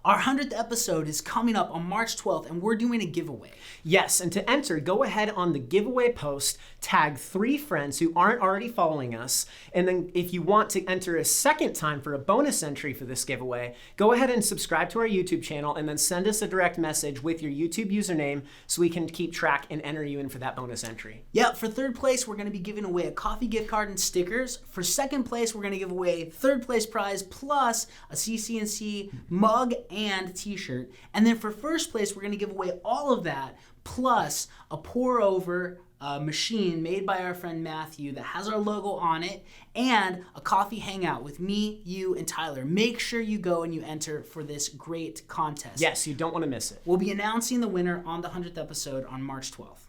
Our 100th episode is coming up on March 12th, and we're doing a giveaway. Yes, and to enter, go ahead on the giveaway post, tag 3 friends who aren't already following us, and then if you want to enter a second time for a bonus entry for this giveaway, go ahead and subscribe to our YouTube channel and then send us a direct message with your YouTube username so we can keep track and enter you in for that bonus entry. Yeah, for third place, we're going to be giving away a coffee gift card and stickers. For second place, we're going to give away third place prize plus a CC&C mug and t-shirt. And then for first place, we're going to give away all of that plus a pour over machine made by our friend Matthew that has our logo on it and a coffee hangout with me, you, and Tyler. Make sure you go and you enter for this great contest. Yes, you don't want to miss it. We'll be announcing the winner on the 100th episode on March 12th.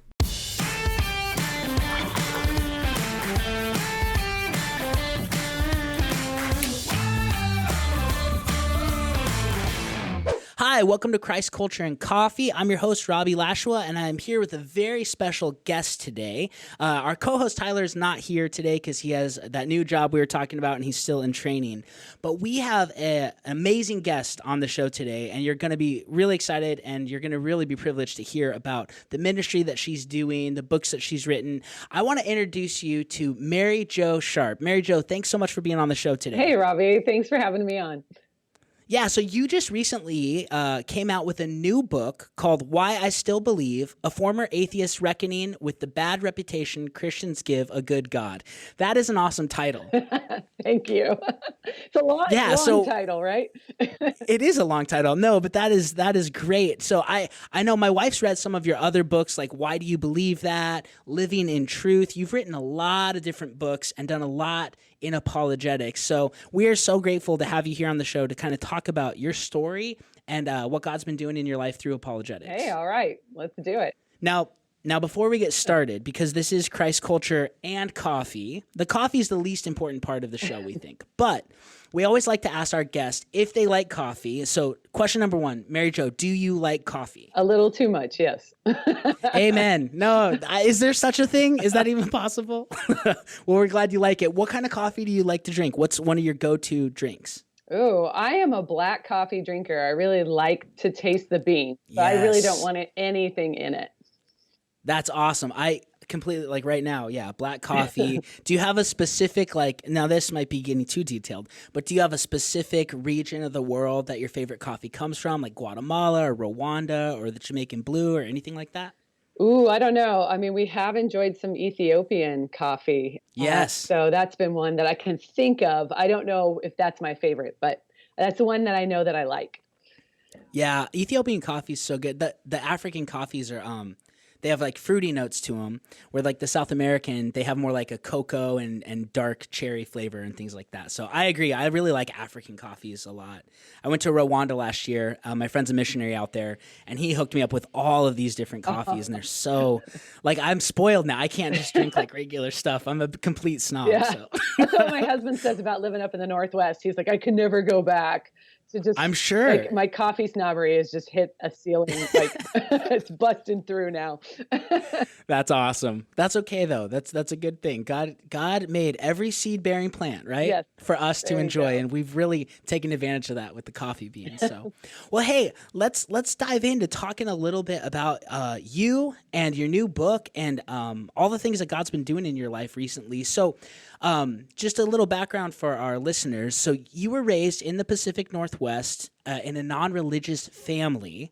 Hi, welcome to Christ Culture and Coffee. I'm your host, Robbie Lashua, and I'm here with a very special guest today. Our co-host Tyler is not here today because he has that new job we were talking about and he's still in training. But we have an amazing guest on the show today, and you're going to be really excited and you're going to really be privileged to hear about the ministry that she's doing, the books that she's written. I want to introduce you to Mary Jo Sharp. Mary Jo, thanks so much for being on the show today. Hey, Robbie. Thanks for having me on. Yeah, so you just recently came out with a new book called Why I Still Believe, A Former Atheist Reckoning with the Bad Reputation Christians Give a Good God. That is an awesome title. Thank you. It's a long title, right? It is a long title. No, but that is great. So I know my wife's read some of your other books, like Why Do You Believe That? Living in Truth. You've written a lot of different books and done a lot in apologetics. So we are so grateful to have you here on the show to kind of talk about your story and what God's been doing in your life through apologetics. Hey, all right. Let's do it. Now, before we get started, because this is Christ Culture and Coffee, the coffee is the least important part of the show, we think. But we always like to ask our guests if they like coffee. So question number 1, Mary Jo, do you like coffee? A little too much, yes. Amen. No, is there such a thing? Is that even possible? Well, we're glad you like it. What kind of coffee do you like to drink? What's one of your go-to drinks? Oh, I am a black coffee drinker. I really like to taste the bean. But I really don't want anything in it. That's awesome. I completely, like right now, black coffee. Do you have a specific, now this might be getting too detailed, but do you have a specific region of the world that your favorite coffee comes from, like Guatemala or Rwanda or the Jamaican Blue or anything like that? Ooh, I don't know. I mean, we have enjoyed some Ethiopian coffee. Yes. So that's been one that I can think of. I don't know if that's my favorite, but that's the one that I know that I like. Yeah, Ethiopian coffee is so good. The African coffees are they have like fruity notes to them, where like the South American, they have more like a cocoa and dark cherry flavor and things like that. So I agree. I really like African coffees a lot. I went to Rwanda last year. My friend's a missionary out there, and he hooked me up with all of these different coffees, and they're so, like, I'm spoiled now. I can't just drink like regular stuff. I'm a complete snob. Yeah. So. That's what my husband says about living up in the Northwest. He's like, I could never go back. So just, I'm sure. Like, my coffee snobbery has just hit a ceiling. Like it's busting through now. That's awesome. That's okay though. That's a good thing. God made every seed-bearing plant, right? Yes. For us to enjoy, and we've really taken advantage of that with the coffee bean. So, well, hey, let's dive into talking a little bit about you and your new book and all the things that God's been doing in your life recently. So, just a little background for our listeners. So, you were raised in the Pacific Northwest in a non-religious family,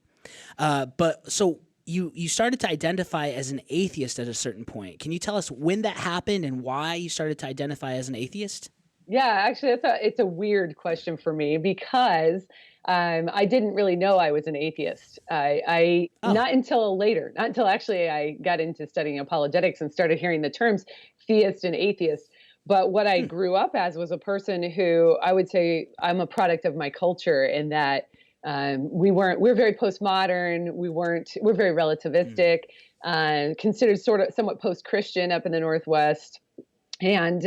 but so. You started to identify as an atheist at a certain point. Can you tell us when that happened and why you started to identify as an atheist? Yeah, actually, it's a weird question for me because I didn't really know I was an atheist. Not until later, not until actually I got into studying apologetics and started hearing the terms theist and atheist. But what I grew up as was a person who I would say I'm a product of my culture in that we're very postmodern. We're very relativistic, considered somewhat post-Christian up in the Northwest. And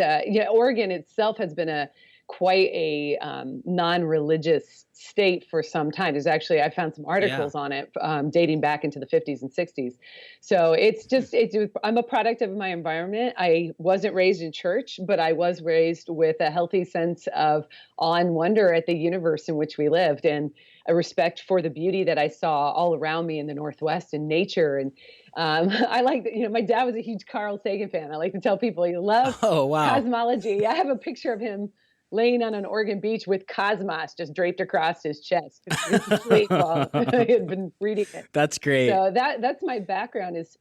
Oregon itself has been quite a non-religious state for some time. I found some articles on it dating back into the 50s and 60s. So I'm a product of my environment. I wasn't raised in church, but I was raised with a healthy sense of awe and wonder at the universe in which we lived. And a respect for the beauty that I saw all around me in the Northwest in nature. And I like that, my dad was a huge Carl Sagan fan. I like to tell people he loved Oh, wow. cosmology. I have a picture of him laying on an Oregon beach with Cosmos just draped across his chest. He was asleep while I had been reading it. That's great. So that's my background, is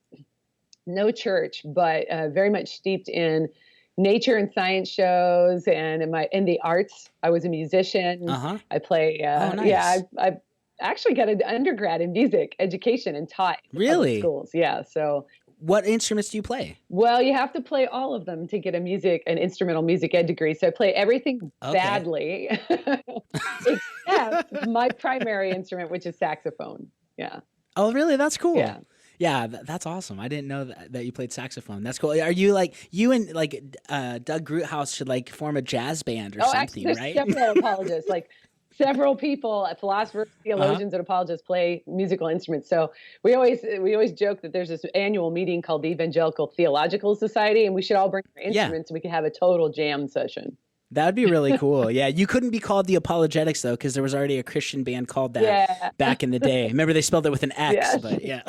no church, but very much steeped in nature and science shows and in the arts. I was a musician. I play. Nice. Yeah, I actually got an undergrad in music education and taught in Really? public schools. Yeah. So what instruments do you play? well, you have to play all of them to get an instrumental music ed degree. So I play everything badly, except my primary instrument, which is saxophone. Yeah. Oh, really? That's cool. Yeah. Yeah, that's awesome. I didn't know that you played saxophone. That's cool. Are you like, you and like Doug Groothouse should like form a jazz band or something, actually, there's right? several apologists, like several people, philosophers, theologians, and apologists play musical instruments. So we always joke that there's this annual meeting called the Evangelical Theological Society, and we should all bring our instruments and we can have a total jam session. That would be really cool. Yeah, you couldn't be called the Apologetics though, because there was already a Christian band called that back in the day. Remember, they spelled it with an X, but yeah.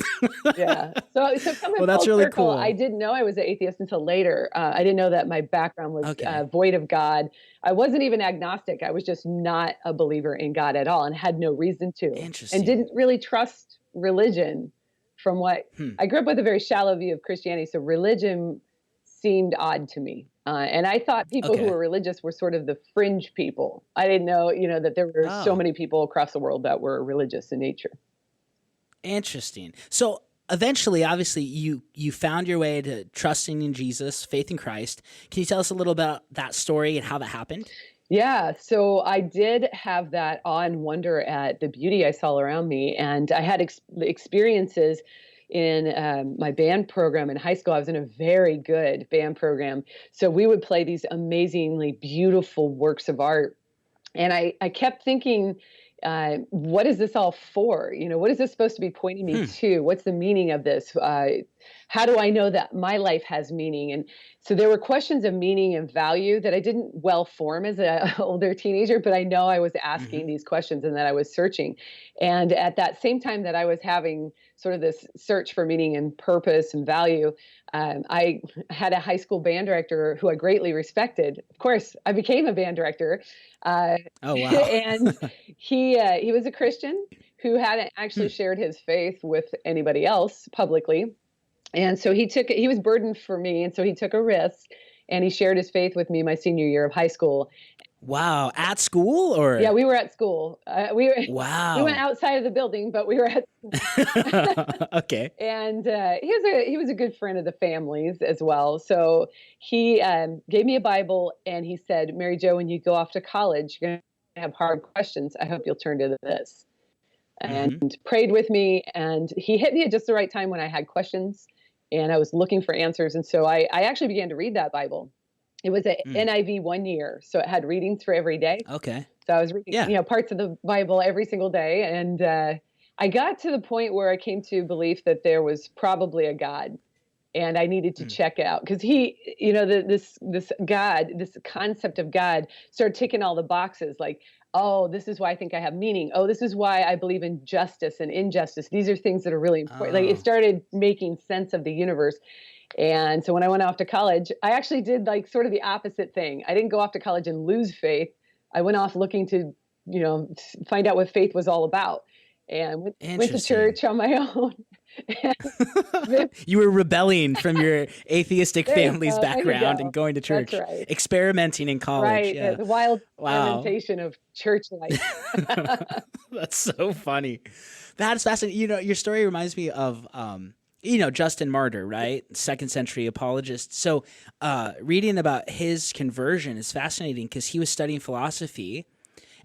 Yeah. So coming well, that's full really circle, cool. I didn't know I was an atheist until later. I didn't know that my background was void of God. I wasn't even agnostic. I was just not a believer in God at all, and had no reason to. Interesting. And didn't really trust religion. From what I grew up with, a very shallow view of Christianity, so religion seemed odd to me. And I thought people who were religious were sort of the fringe people. I didn't know, that there were so many people across the world that were religious in nature. Interesting. So eventually, obviously, you found your way to trusting in Jesus, faith in Christ. Can you tell us a little about that story and how that happened? Yeah, so I did have that awe and wonder at the beauty I saw around me. And I had experiences in my band program in high school. I was in a very good band program. So we would play these amazingly beautiful works of art. And I kept thinking, what is this all for? What is this supposed to be pointing me to? What's the meaning of this? How do I know that my life has meaning? And so there were questions of meaning and value that I didn't well form as an older teenager, but I know I was asking these questions and that I was searching. And at that same time that I was having sort of this search for meaning and purpose and value, I had a high school band director who I greatly respected. Of course, I became a band director. Oh, wow. And he was a Christian who hadn't actually shared his faith with anybody else publicly. And so he was burdened for me. And so he took a risk and he shared his faith with me my senior year of high school. Wow. At school or? Yeah, we were at school. Wow. We went outside of the building, but we were at school. Okay. And he was a good friend of the family's as well. So he gave me a Bible and he said, Mary Jo, when you go off to college, you're going to have hard questions. I hope you'll turn to this. And prayed with me. And he hit me at just the right time when I had questions and I was looking for answers. And so I actually began to read that Bible. It was an NIV 1 year, so it had readings for every day. Okay. So I was reading, parts of the Bible every single day, and I got to the point where I came to belief that there was probably a God, and I needed to check out because this God, this concept of God, started ticking all the boxes. Like, oh, this is why I think I have meaning. Oh, this is why I believe in justice and injustice. These are things that are really important. Like, it started making sense of the universe. And so when I went off to college, I actually did like sort of the opposite thing. I didn't go off to college and lose faith. I went off looking to, find out what faith was all about, and went to church on my own. You were rebelling from your atheistic family's background and going to church. That's right. Experimenting in college. Right. Yeah. The wild fermentation of church life. That's so funny. That's fascinating. Your story reminds me of, Justin Martyr, right? 2nd century apologist. So reading about his conversion is fascinating because he was studying philosophy.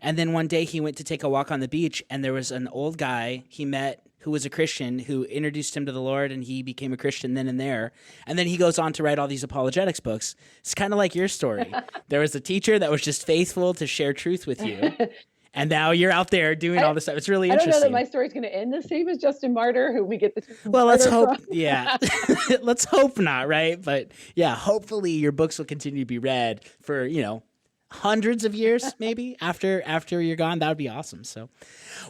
And then one day he went to take a walk on the beach and there was an old guy he met who was a Christian who introduced him to the Lord, and he became a Christian then and there. And then he goes on to write all these apologetics books. It's kind of like your story. There was a teacher that was just faithful to share truth with you. And now you're out there doing all this stuff. It's really interesting. I don't know that my story's going to end the same as Justin Martyr, who we get the Well, let's hope. Yeah. Let's hope not, right? But yeah, hopefully your books will continue to be read for, hundreds of years maybe after you're gone. That would be awesome. So,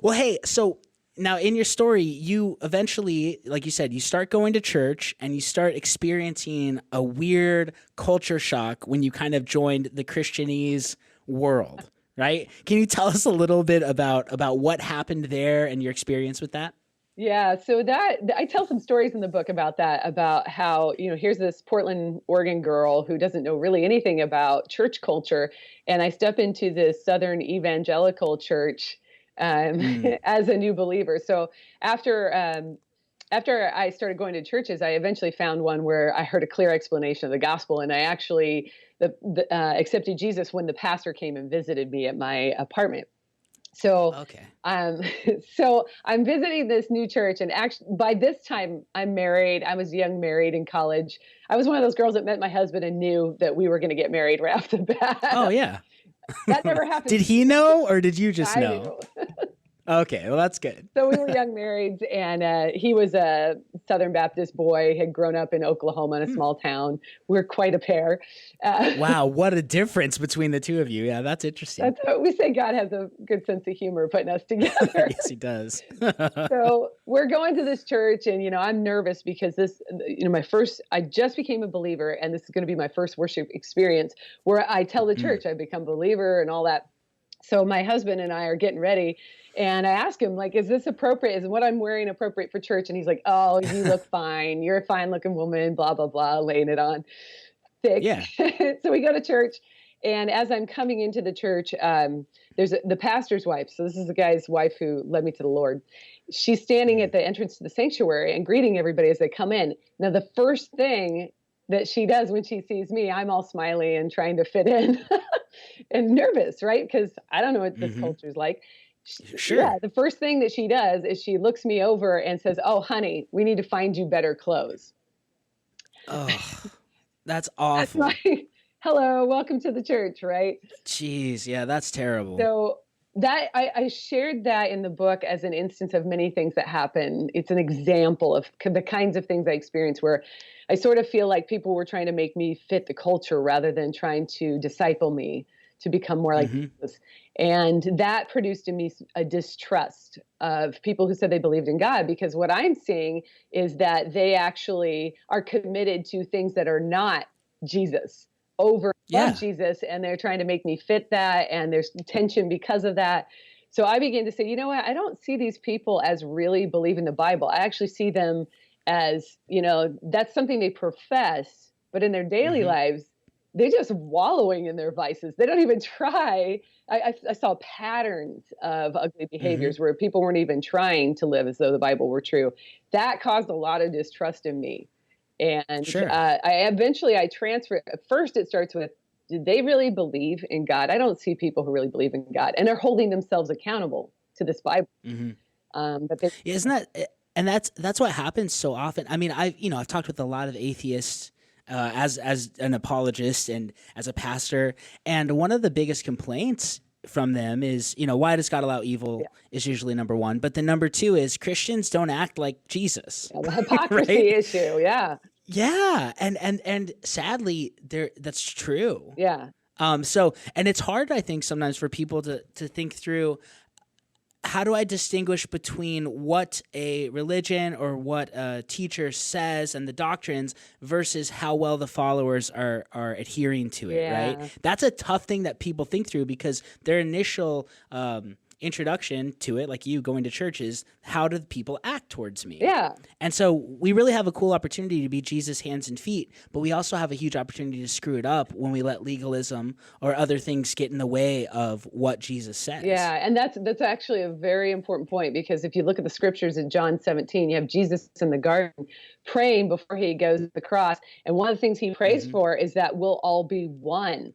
well, hey, so now in your story, you eventually, like you said, you start going to church and you start experiencing a weird culture shock when you kind of joined the Christianese world, right? Can you tell us a little bit about what happened there and your experience with that? Yeah, so that I tell some stories in the book about that, about how, here's this Portland, Oregon girl who doesn't know really anything about church culture. And I step into this Southern evangelical church Mm. as a new believer. So after after I started going to churches, I eventually found one where I heard a clear explanation of the gospel, and I actually accepted Jesus when the pastor came and visited me at my apartment. So, Okay. um, so I'm visiting this new church, and actually, by this time, I'm married. I was young, married in college. I was one of those girls that met my husband and knew that we were going to get married right off the Oh bat. yeah. That never happened. Did he know or did you just I know? knew. Okay, well that's good. So we were young marrieds, and he was a Southern Baptist boy, had grown up in Oklahoma in a small town. We're quite a pair. Wow, what a difference between the two of you. Yeah, that's interesting. That's what we say. God has a good sense of humor putting us together. Yes, he does. So we're going to this church, and I'm nervous because this, I just became a believer, and this is going to be my first worship experience where I tell the church I've become a believer and all that. So my husband and I are getting ready, and I ask him, like, is this appropriate? Is what I'm wearing appropriate for church? And he's like, oh, you look fine. You're a fine looking woman, blah, blah, blah, laying it on thick. Yeah. So we go to church. And as I'm coming into the church, there's the pastor's wife. So this is the guy's wife who led me to the Lord. She's standing at the entrance to the sanctuary and greeting everybody as they come in. Now, the first thing that she does when she sees me, I'm all smiley and trying to fit in and nervous, right? Because I don't know what this culture's like. Sure. Yeah, the first thing that she does is she looks me over and says, oh, honey, we need to find you better clothes. Oh, that's That's awful. like, hello, welcome to the church, right? Jeez, yeah, that's terrible. So that I shared that in the book as an instance of many things that happen. It's an example of the kinds of things I experienced where I sort of feel like people were trying to make me fit the culture rather than trying to disciple me to become more like Jesus. And that produced in me a distrust of people who said they believed in God, because what I'm seeing is that they actually are committed to things that are not Jesus over Jesus, and they're trying to make me fit that, and there's tension because of that. So I began to say, you know what, I don't see these people as really believing the Bible. I actually see them as, that's something they profess, but in their daily lives, they're just wallowing in their vices. They don't even try. I saw patterns of ugly behaviors where people weren't even trying to live as though the Bible were true. That caused a lot of distrust in me. And I transfer. At first, it starts with, did they really believe in God? I don't see people who really believe in God, and they're holding themselves accountable to this Bible. But isn't that? And that's what happens so often. I mean, I've talked with a lot of atheists as an apologist and as a pastor, and one of the biggest complaints from them is, why does God allow evil is usually number one. But the number two is Christians don't act like Jesus. The hypocrisy right? issue. Yeah. Yeah. And sadly that's true. Yeah. So, and it's hard, I think, sometimes for people to think through, how do I distinguish between what a religion or what a teacher says and the doctrines versus how well the followers are adhering to it, right? That's a tough thing that people think through, because their initial introduction to it, like you going to church, is how do people act towards me? Yeah. And so we really have a cool opportunity to be Jesus' hands and feet, but we also have a huge opportunity to screw it up when we let legalism or other things get in the way of what Jesus says. Yeah, and that's actually a very important point, because if you look at the scriptures in John 17, you have Jesus in the garden praying before he goes to the cross, and one of the things he prays for is that we'll all be one.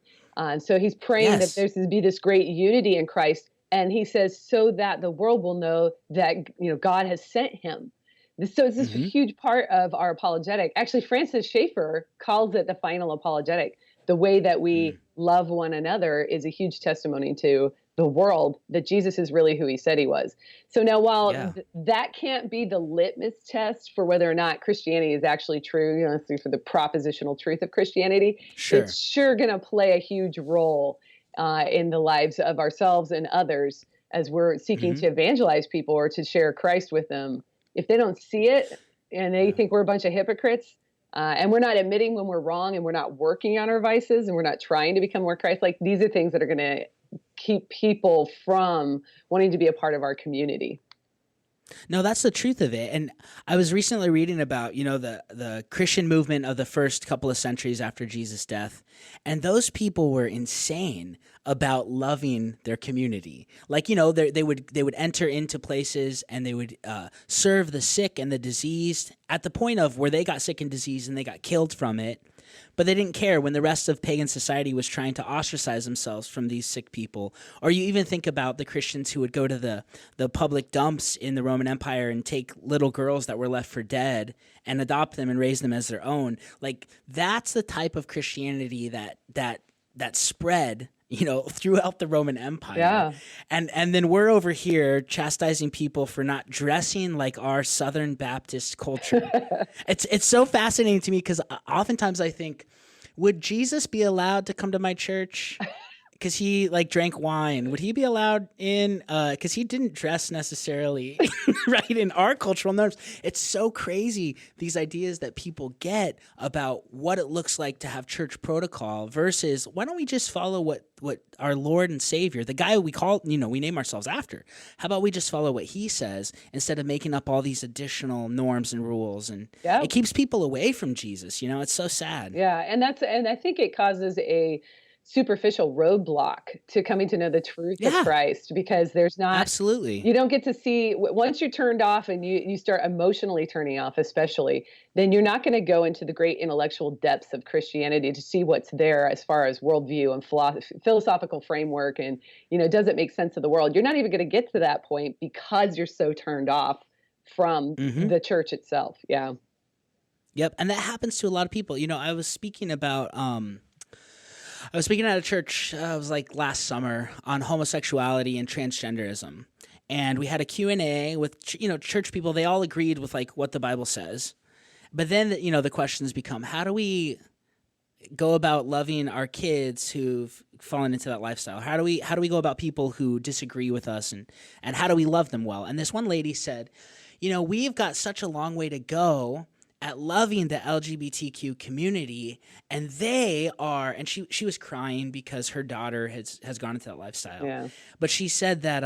So he's praying that there's to be this great unity in Christ. And he says, so that the world will know that, God has sent him. So it's this huge part of our apologetic. Actually, Francis Schaeffer calls it the final apologetic. The way that we love one another is a huge testimony to the world that Jesus is really who he said he was. So now, while that can't be the litmus test for whether or not Christianity is actually true, for the propositional truth of Christianity, it's sure going to play a huge role in the lives of ourselves and others as we're seeking to evangelize people or to share Christ with them. If they don't see it and they think we're a bunch of hypocrites, and we're not admitting when we're wrong and we're not working on our vices and we're not trying to become more Christ-like, these are things that are going to keep people from wanting to be a part of our community. No, that's the truth of it. And I was recently reading about, the Christian movement of the first couple of centuries after Jesus' death. And those people were insane about loving their community. Like, they would enter into places and they would serve the sick and the diseased at the point of where they got sick and diseased and they got killed from it. But they didn't care when the rest of pagan society was trying to ostracize themselves from these sick people. Or you even think about the Christians who would go to the public dumps in the Roman Empire and take little girls that were left for dead and adopt them and raise them as their own. Like, that's the type of Christianity that spread throughout the Roman Empire. Yeah. And then we're over here chastising people for not dressing like our Southern Baptist culture. It's so fascinating to me because oftentimes I think, would Jesus be allowed to come to my church? Because he drank wine. Would he be allowed in? Because he didn't dress necessarily right in our cultural norms. It's so crazy, these ideas that people get about what it looks like to have church protocol versus why don't we just follow what our Lord and Savior, the guy we call, we name ourselves after. How about we just follow what he says instead of making up all these additional norms and rules? And it keeps people away from Jesus. It's so sad. Yeah. And I think it causes a superficial roadblock to coming to know the truth of Christ, because there's not absolutely, you don't get to see, once you're turned off and you start emotionally turning off, especially, then you're not going to go into the great intellectual depths of Christianity to see what's there as far as worldview and philosophical framework and, does it make sense of the world? You're not even going to get to that point because you're so turned off from the church itself. Yeah. Yep. And that happens to a lot of people. I was speaking at a church, it was like last summer, on homosexuality and transgenderism. And we had a Q&A with, church people. They all agreed with what the Bible says. But then, the questions become, how do we go about loving our kids who've fallen into that lifestyle? How do we go about people who disagree with us and how do we love them well? And this one lady said, we've got such a long way to go at loving the LGBTQ community, and they are, and she was crying because her daughter has gone into that lifestyle. Yeah. But she said that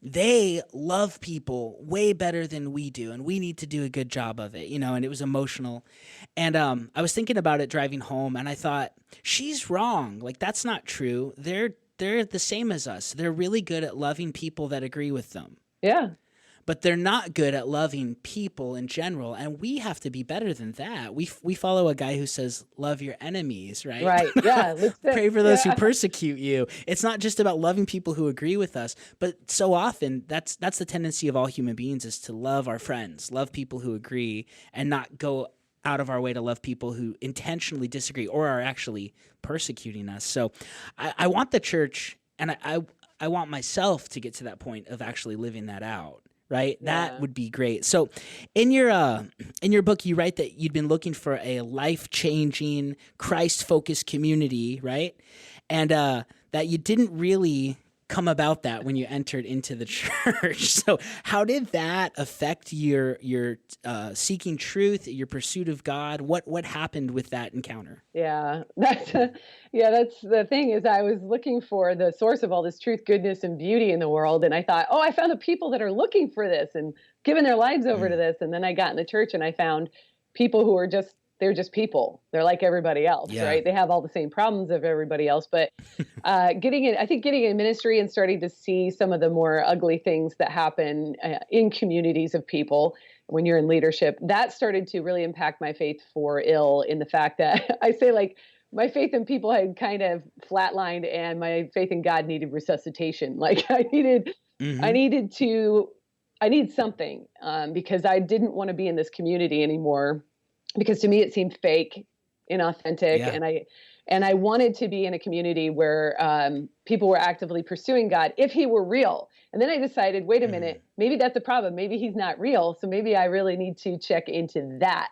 they love people way better than we do, and we need to do a good job of it, and it was emotional. And I was thinking about it driving home, and I thought, she's wrong. That's not true. They're the same as us. They're really good at loving people that agree with them. Yeah. But they're not good at loving people in general, and we have to be better than that. We follow a guy who says, love your enemies, right? Right, yeah. Pray for those who persecute you. It's not just about loving people who agree with us, but so often that's the tendency of all human beings, is to love our friends, love people who agree, and not go out of our way to love people who intentionally disagree or are actually persecuting us. So I want the church, and I want myself to get to that point of actually living that out. Right? Yeah. That would be great. So in your book, you write that you'd been looking for a life-changing, Christ-focused community, right? And that you didn't really come about that when you entered into the church. So how did that affect your seeking truth, your pursuit of God? What happened with that encounter? Yeah, that's the thing, is I was looking for the source of all this truth, goodness, and beauty in the world. And I thought, I found the people that are looking for this and giving their lives over to this. And then I got in the church and I found people who are they're just people. They're like everybody else, right? They have all the same problems of everybody else. But getting in ministry and starting to see some of the more ugly things that happen in communities of people when you're in leadership, that started to really impact my faith for ill, in the fact that I say, my faith in people had kind of flatlined and my faith in God needed resuscitation. I needed something because I didn't want to be in this community anymore, because to me it seemed fake, inauthentic. Yeah. And I wanted to be in a community where people were actively pursuing God if he were real. And then I decided, wait a minute, maybe that's the problem. Maybe he's not real. So maybe I really need to check into that.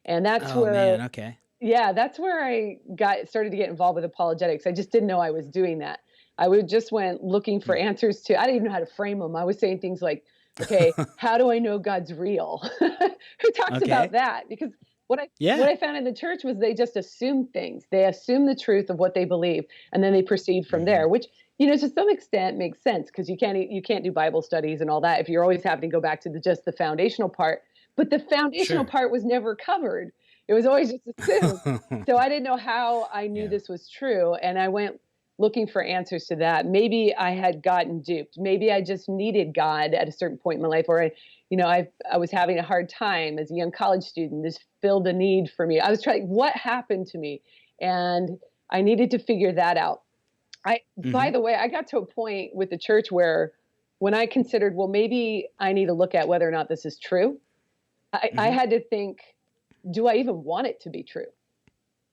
And that's that's where I started to get involved with apologetics. I just didn't know I was doing that. I would just went looking for answers to, I didn't even know how to frame them. I was saying things like, okay, how do I know God's real? Who talks Okay. about that? Because what Yeah. I found in the church was they just assume things. They assume the truth of what they believe, and then they proceed from there, which, to some extent makes sense, because you can't do Bible studies and all that if you're always having to go back to just the foundational part. But the foundational Sure. part was never covered. It was always just assumed. So I didn't know how I knew Yeah. this was true, and I went looking for answers to that. Maybe I had gotten duped. Maybe I just needed God at a certain point in my life, or I was having a hard time as a young college student. This filled a need for me. I was trying, what happened to me? And I needed to figure that out. By the way, I got to a point with the church where when I considered, well, maybe I need to look at whether or not this is true, I had to think, do I even want it to be true?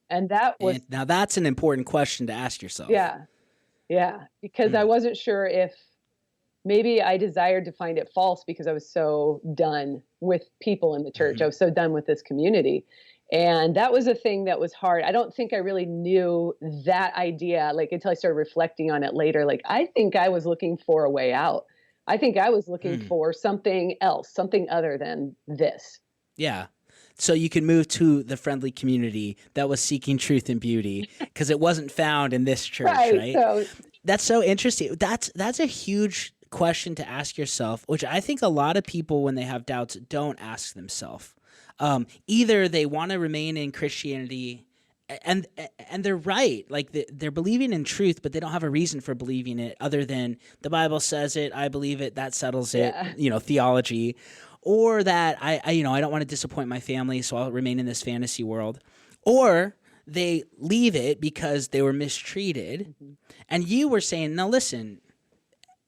And that was, And now that's an important question to ask yourself. yeah, because I wasn't sure if maybe I desired to find it false because I was so done with people in the church. I was so done with this community. And that was a thing that was hard. I don't think I really knew that idea, like, until I started reflecting on it later. Like, I think I was looking for a way out. I think I was looking for something else, something other than this. Yeah. So you can move to the friendly community that was seeking truth and beauty because it wasn't found in this church, right? So that's so interesting. That's a huge question to ask yourself, which I think a lot of people, when they have doubts, don't ask themselves. Either they want to remain in Christianity, and they're right, like they're believing in truth, but they don't have a reason for believing it other than the Bible says it, I believe it, that settles it, theology. Or that I don't want to disappoint my family, so I'll remain in this fantasy world. Or they leave it because they were mistreated. And you were saying, now listen,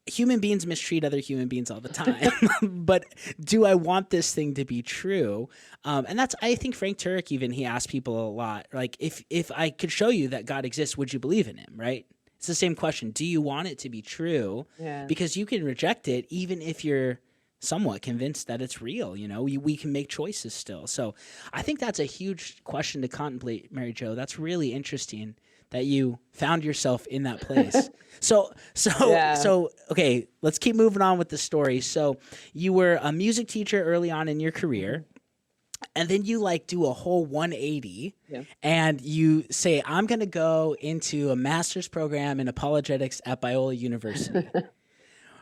human beings mistreat other human beings all the time. But do I want this thing to be true? And that's, I think Frank Turek even, he asked people a lot, like, if I could show you that God exists, would you believe in him, right? It's the same question. Do you want it to be true? Yeah. Because you can reject it even if you're somewhat convinced that it's real. We can make choices still. So I think that's a huge question to contemplate, Mary Jo. That's really interesting that you found yourself in that place. So okay, let's keep moving on with the story. So you were a music teacher early on in your career, and then you do a whole 180 and you say, I'm going to go into a master's program in apologetics at Biola University.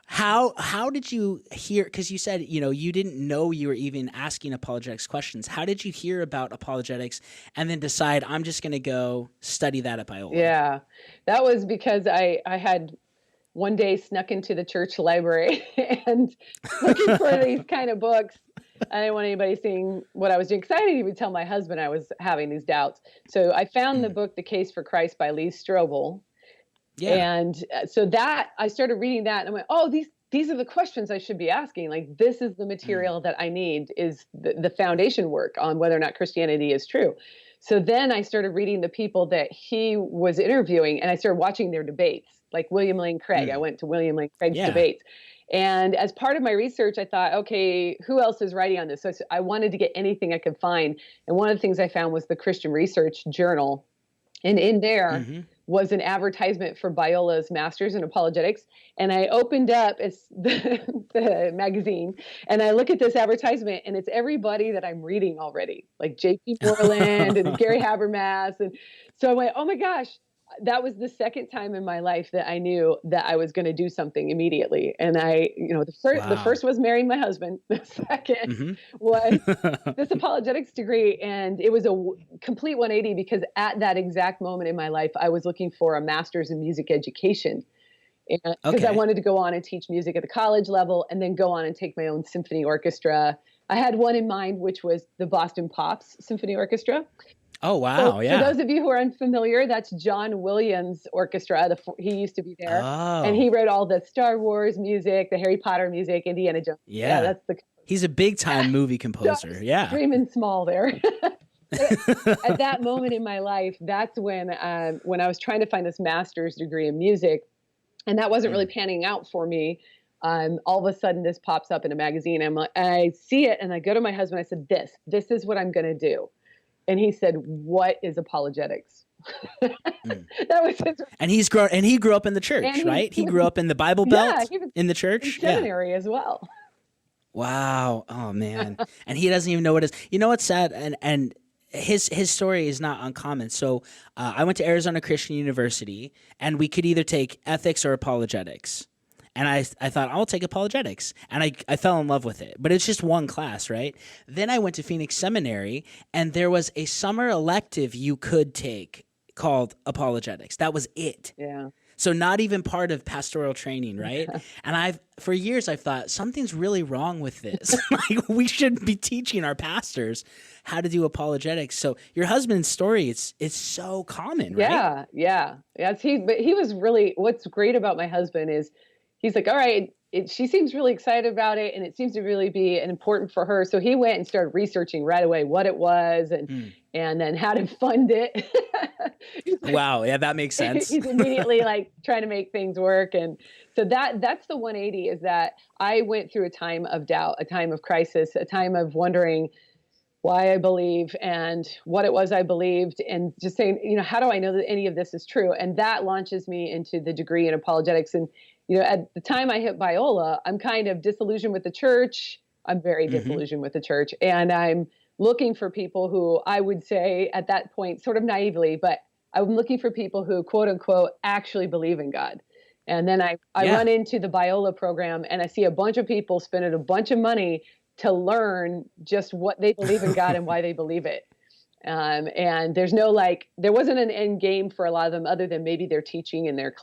How did you hear, because you said, you didn't know you were even asking apologetics questions. How did you hear about apologetics and then decide, I'm just going to go study that at Biola? Yeah, that was because I had one day snuck into the church library and looking for these kind of books. I didn't want anybody seeing what I was doing, because I didn't even tell my husband I was having these doubts. So I found the book, The Case for Christ by Lee Strobel. Yeah. And so that I started reading that and I went, oh, these are the questions I should be asking. Like, this is the material that I need, is the foundation work on whether or not Christianity is true. So then I started reading the people that he was interviewing, and I started watching their debates, like William Lane Craig. I went to William Lane Craig's debates. And as part of my research, I thought, okay, who else is writing on this? So I wanted to get anything I could find. And one of the things I found was the Christian Research Journal. And in there was an advertisement for Biola's Master's in Apologetics. And I opened up the magazine, and I look at this advertisement, and it's everybody that I'm reading already, like J.P. Moreland and Gary Habermas. And so I went, oh my gosh, that was the second time in my life that I knew that I was going to do something immediately. And the first was marrying my husband. The second was this apologetics degree. And it was a complete 180, because at that exact moment in my life, I was looking for a master's in music education, because I wanted to go on and teach music at the college level and then go on and take my own symphony orchestra. I had one in mind, which was the Boston Pops Symphony Orchestra. Oh, wow. So, for those of you who are unfamiliar, that's John Williams' orchestra. He used to be there. Oh. And he wrote all the Star Wars music, the Harry Potter music, Indiana Jones. Yeah, he's a big-time movie composer. Yeah. Dreaming small there. At that moment in my life, that's when I was trying to find this master's degree in music, and that wasn't really panning out for me. All of a sudden, this pops up in a magazine. I see it, and I go to my husband. I said, this is what I'm going to do. And he said, "What is apologetics?" Mm. That was his. And he grew up in the church, right? He grew up in the Bible Yeah, Belt he was in the in church. Yeah. seminary as well. Wow. Oh man. And he doesn't even know what it is. You know what's sad? And his story is not uncommon. So I went to Arizona Christian University, and we could either take ethics or apologetics. And I thought, I'll take apologetics. And I fell in love with it. But it's just one class, right? Then I went to Phoenix Seminary, and there was a summer elective you could take called apologetics. That was it. Yeah. So not even part of pastoral training, right? And for years I've thought something's really wrong with this. Like, we should be teaching our pastors how to do apologetics. So your husband's story, it's so common, right? Yeah, yeah. But he was really, what's great about my husband is he's like, all right, she seems really excited about it, and it seems to really be important for her. So he went and started researching right away what it was and then how to fund it. Wow, yeah, that makes sense. He's immediately like trying to make things work. And so that's the 180, is that I went through a time of doubt, a time of crisis, a time of wondering why I believe and what it was I believed, and just saying, how do I know that any of this is true? And that launches me into the degree in apologetics. And at the time I hit Biola, I'm kind of disillusioned with the church. I'm very disillusioned with the church. And I'm looking for people who, I would say at that point, sort of naively, but I'm looking for people who, quote unquote, actually believe in God. And then I run into the Biola program, and I see a bunch of people spending a bunch of money to learn just what they believe in God and why they believe it. And there's there wasn't an end game for a lot of them other than maybe they're teaching in their,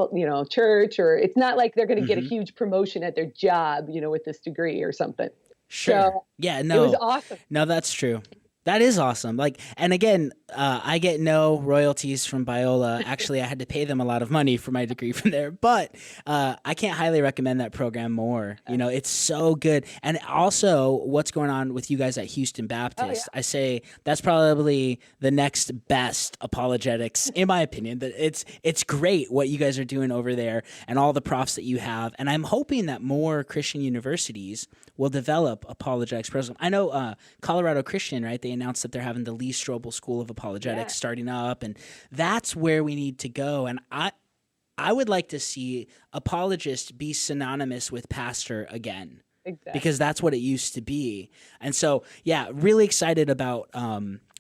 church, or it's not like they're going to get a huge promotion at their job, with this degree or something. Sure. So yeah, no. it was awesome. No, that's true. That is awesome. And again, I get no royalties from Biola. Actually, I had to pay them a lot of money for my degree from there, but I can't highly recommend that program more. It's so good. And also what's going on with you guys at Houston Baptist, I say that's probably the next best apologetics, in my opinion. That it's great what you guys are doing over there and all the profs that you have. And I'm hoping that more Christian universities will develop apologetics programs. I know Colorado Christian, right? They announced that they're having the Lee Strobel School of Apologetics starting up, and that's where we need to go. And I would like to see apologist be synonymous with pastor again. Exactly. Because that's what it used to be. And so, yeah, really excited about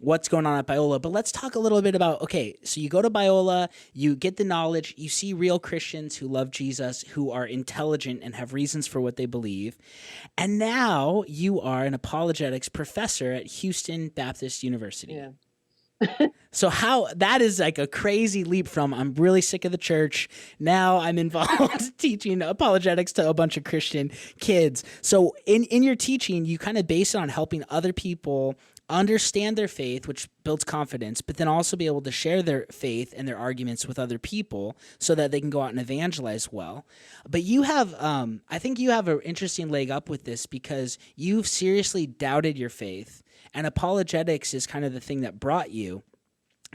what's going on at Biola. But let's talk a little bit about, okay, so you go to Biola, you get the knowledge, you see real Christians who love Jesus, who are intelligent and have reasons for what they believe. And now you are an apologetics professor at Houston Baptist University. Yeah. So how that is like a crazy leap from I'm really sick of the church. Now I'm involved teaching apologetics to a bunch of Christian kids. So in your teaching, you kind of base it on helping other people understand their faith, which builds confidence, but then also be able to share their faith and their arguments with other people so that they can go out and evangelize well. But you have, I think you have an interesting leg up with this because you've seriously doubted your faith, and apologetics is kind of the thing that brought you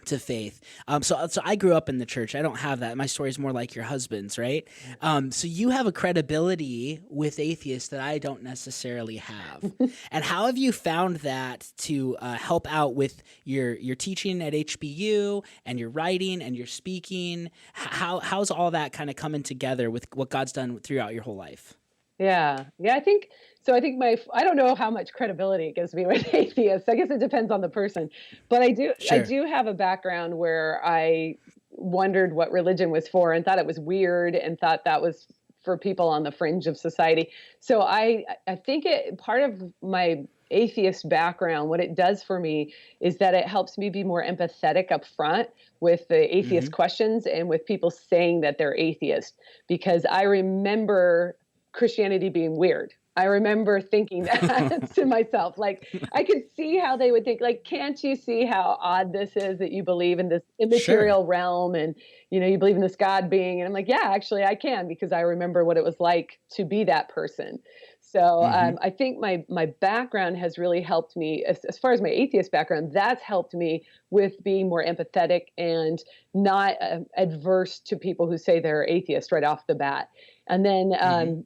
to faith. So I grew up in the church. I don't have that. My story is more like your husband's, right? So you have a credibility with atheists that I don't necessarily have. And how have you found that to help out with your teaching at HBU and your writing and your speaking? How's all that kind of coming together with what God's done throughout your whole life? Yeah. I think I don't know how much credibility it gives me with atheists. I guess it depends on the person, but I do have a background where I wondered what religion was for and thought it was weird and thought that was for people on the fringe of society. So I think part of my atheist background, what it does for me is that it helps me be more empathetic up front with the atheist questions and with people saying that they're atheist, because I remember Christianity being weird. I remember thinking that to myself, like I could see how they would think, like, can't you see how odd this is that you believe in this immaterial realm and, you believe in this God being? And I'm like, yeah, actually I can, because I remember what it was like to be that person. So I think my background has really helped me as far as my atheist background. That's helped me with being more empathetic and not adverse to people who say they're atheist right off the bat. And then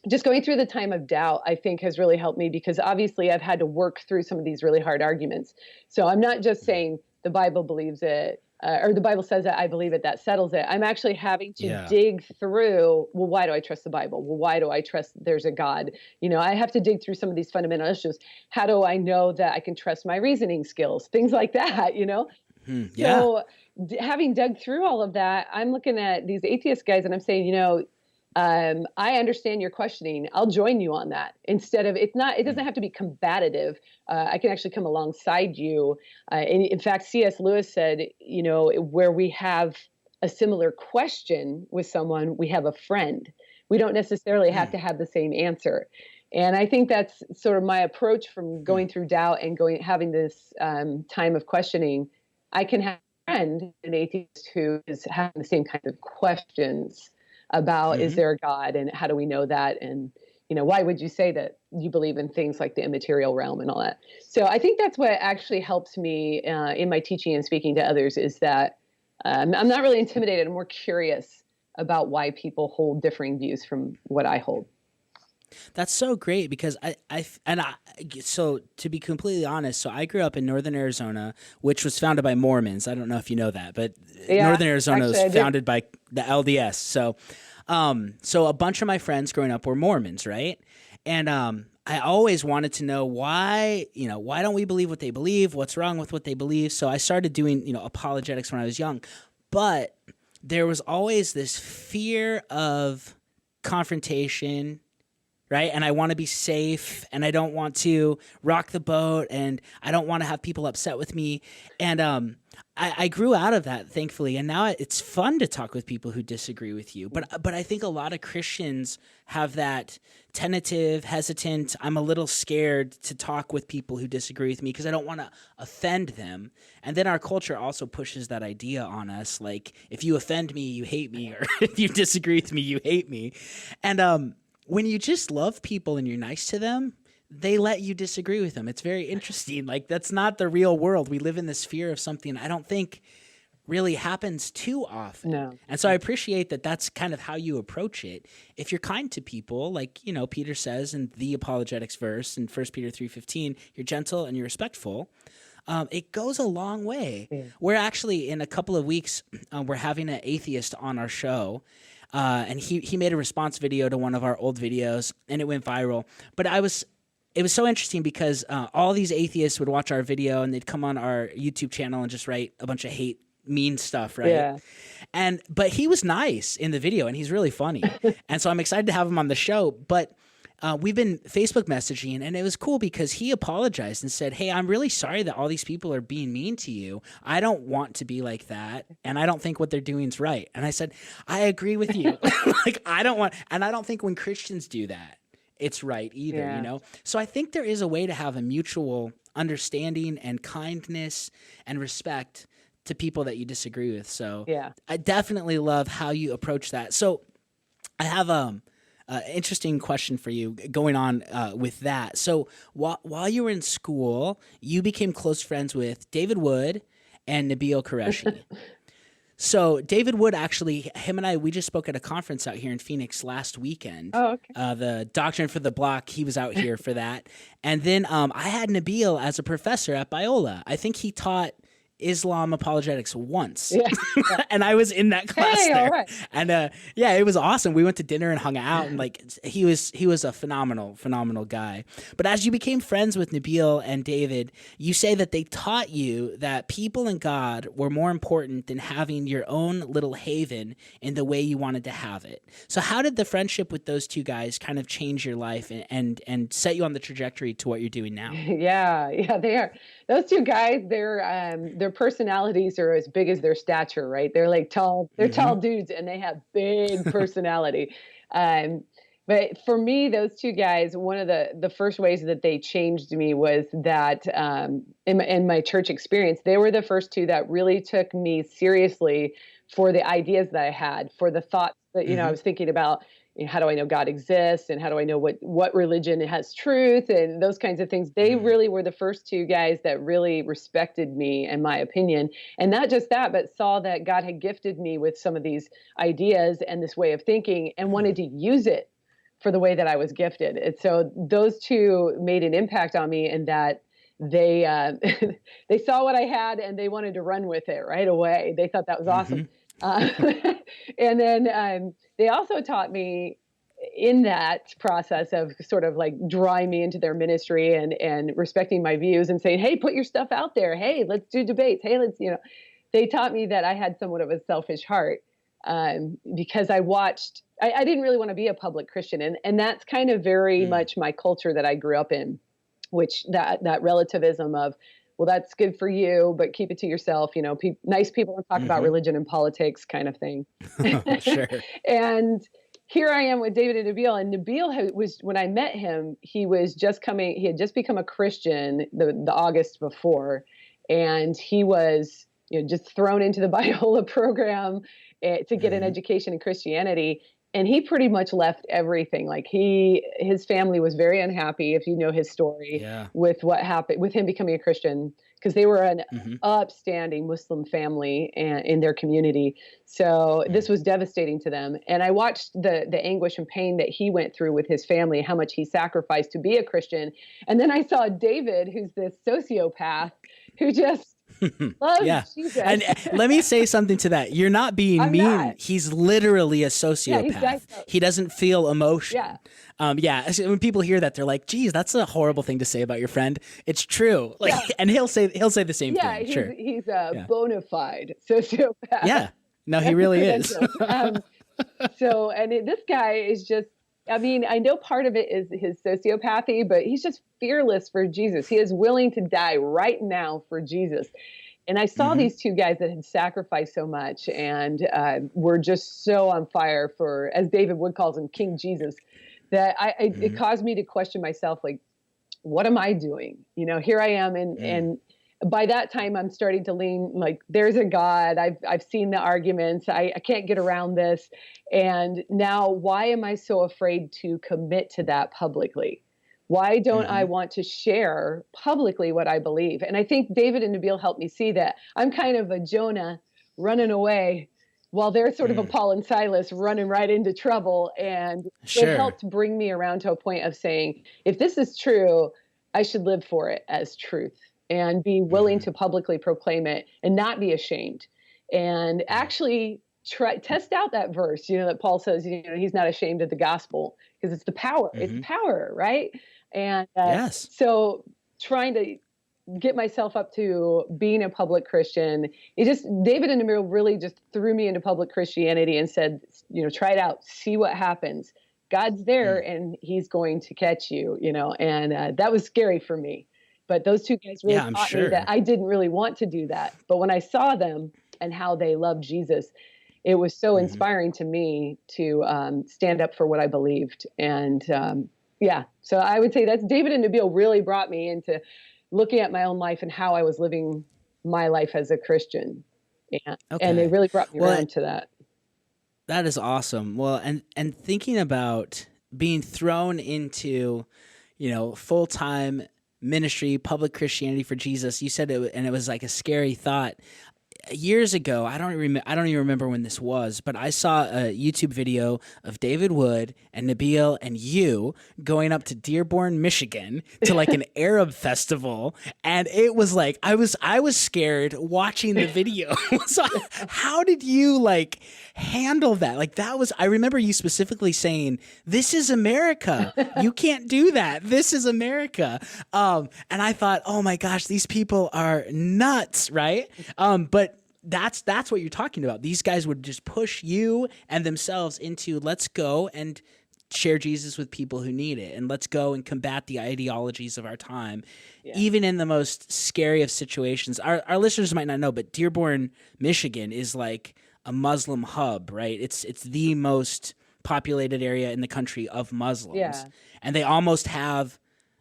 just going through the time of doubt, I think has really helped me, because obviously I've had to work through some of these really hard arguments. So I'm not just saying the Bible believes it, or the Bible says it, I believe it, that settles it. I'm actually having to Yeah. dig through, well, why do I trust the Bible? Well, why do I trust there's a God? I have to dig through some of these fundamental issues. How do I know that I can trust my reasoning skills? Things like that. Yeah. So having dug through all of that, I'm looking at these atheist guys and I'm saying, I understand your questioning. I'll join you on that. Instead of, it doesn't have to be combative. I can actually come alongside you. And in fact, C.S. Lewis said, where we have a similar question with someone, we have a friend. We don't necessarily have to have the same answer. And I think that's sort of my approach from going through doubt and having this time of questioning. I can have a friend, an atheist, who is having the same kind of questions about, is there a God, and how do we know that? And, why would you say that you believe in things like the immaterial realm and all that? So I think that's what actually helps me in my teaching and speaking to others, is that I'm not really intimidated. I'm more curious about why people hold differing views from what I hold. That's so great, because so to be completely honest, so I grew up in Northern Arizona, which was founded by Mormons. I don't know if you know that, but Yeah, Northern Arizona actually, was founded by the LDS. So a bunch of my friends growing up were Mormons, right? And I always wanted to know why don't we believe what they believe? What's wrong with what they believe? So I started doing, apologetics when I was young, but there was always this fear of confrontation, right? And I want to be safe, and I don't want to rock the boat, and I don't want to have people upset with me. And I grew out of that, thankfully, and now it's fun to talk with people who disagree with you. But I think a lot of Christians have that tentative, hesitant, I'm a little scared to talk with people who disagree with me because I don't want to offend them. And then our culture also pushes that idea on us, like, if you offend me, you hate me, or if you disagree with me, you hate me. And when you just love people and you're nice to them, they let you disagree with them. It's very interesting. Like, that's not the real world. We live in this fear of something I don't think really happens too often. No. And so I appreciate that that's kind of how you approach it. If you're kind to people, like, Peter says in the Apologetics verse in 1 Peter 3:15, you're gentle and you're respectful. It goes a long way. Yeah. We're actually, in a couple of weeks, we're having an atheist on our show. And he made a response video to one of our old videos, and it went viral. But it was so interesting because all these atheists would watch our video, and they'd come on our YouTube channel and just write a bunch of hate, mean stuff, right? Yeah. But he was nice in the video, and he's really funny. And so I'm excited to have him on the show. But we've been Facebook messaging, and it was cool because he apologized and said, hey, I'm really sorry that all these people are being mean to you. I don't want to be like that, and I don't think what they're doing is right. And I said, I agree with you. I don't think when Christians do that, it's right either, So I think there is a way to have a mutual understanding and kindness and respect to people that you disagree with. So yeah. I definitely love how you approach that. So I have interesting question for you going on with that. So while you were in school, you became close friends with David Wood and Nabil Qureshi. So David Wood, actually, him and I, we just spoke at a conference out here in Phoenix last weekend. Oh, okay. The Doctrine for the Block, he was out here for that. And then I had Nabil as a professor at Biola. I think he taught Islam apologetics once. Yeah. And I was in that class there. All right. And it was awesome. We went to dinner and hung out, and he was a phenomenal guy. But as you became friends with Nabil and David, you say that they taught you that people and God were more important than having your own little haven in the way you wanted to have it. So how did the friendship with those two guys kind of change your life and set you on the trajectory to what you're doing now? Yeah, they are. Those two guys, their personalities are as big as their stature, right? They're like tall dudes, and they have big personality. But for me, those two guys, one of the first ways that they changed me was that in my church experience, they were the first two that really took me seriously for the ideas that I had, for the thoughts that, I was thinking about. How do I know God exists, and how do I know what religion has truth, and those kinds of things. They really were the first two guys that really respected me and my opinion. And not just that, but saw that God had gifted me with some of these ideas and this way of thinking and wanted to use it for the way that I was gifted. And so those two made an impact on me in that they they saw what I had and they wanted to run with it right away. They thought that was awesome. Uh, and then they also taught me in that process of sort of like drawing me into their ministry and respecting my views and saying, hey, put your stuff out there. Hey, let's do debates. Hey, let's, they taught me that I had somewhat of a selfish heart because I watched, I didn't really want to be a public Christian. And that's kind of very much my culture that I grew up in, which that relativism of, well, that's good for you, but keep it to yourself. Nice people don't talk about religion and politics kind of thing. Sure. And here I am with David and Nabil. And Nabil was, when I met him, he had just become a Christian the August before. And he was just thrown into the Biola program to get an education in Christianity. And he pretty much left everything. Like his family was very unhappy, if you know his story, with what happened with him becoming a Christian, because they were an upstanding Muslim family in their community. So this was devastating to them. And I watched the anguish and pain that he went through with his family, how much he sacrificed to be a Christian. And then I saw David, who's this sociopath who just loves Jesus. And let me say something to that. You're not being mean. Not. He's literally a sociopath. He doesn't feel emotion. When people hear that, they're like, geez, that's a horrible thing to say about your friend. It's true. And he'll say the same thing. He's a bona fide sociopath. Yeah. No, he really is. This guy is just, I know part of it is his sociopathy, but he's just fearless for Jesus. He is willing to die right now for Jesus. And I saw these two guys that had sacrificed so much and were just so on fire for, as David Wood calls him, King Jesus, that it caused me to question myself, like, what am I doing? Here I am. And by that time, I'm starting to lean like, there's a God. I've seen the arguments. I can't get around this. And now, why am I so afraid to commit to that publicly? Why don't I want to share publicly what I believe? And I think David and Nabil helped me see that. I'm kind of a Jonah running away while they're sort of a Paul and Silas running right into trouble. And it helped bring me around to a point of saying, if this is true, I should live for it as truth and be willing to publicly proclaim it and not be ashamed. And actually test out that verse, that Paul says, he's not ashamed of the gospel because it's the power. It's power, right? And so trying to get myself up to being a public Christian, David and Nabil really just threw me into public Christianity and said, try it out, see what happens. God's there and he's going to catch you, and that was scary for me. But those two guys really taught me that I didn't really want to do that. But when I saw them and how they loved Jesus, it was so inspiring to me to stand up for what I believed. And so I would say that's David and Nabil really brought me into looking at my own life and how I was living my life as a Christian. And they really brought me around to that. That is awesome. Well, and thinking about being thrown into, full-time ministry, public Christianity for Jesus, you said it was like a scary thought. Years ago, I don't even remember when this was, but I saw a YouTube video of David Wood and Nabil and you going up to Dearborn, Michigan to like an Arab festival, and it was like I was scared watching the video. So how did you like handle that? Like I remember you specifically saying, "This is America. You can't do that. This is America." And I thought, "Oh my gosh, these people are nuts," right? But that's what you're talking about. These guys would just push you and themselves into let's go and share Jesus with people who need it, and let's go and combat the ideologies of our time, even in the most scary of situations. Our listeners might not know, but Dearborn, Michigan is like a Muslim hub, right? It's the most populated area in the country of Muslims, and they almost have,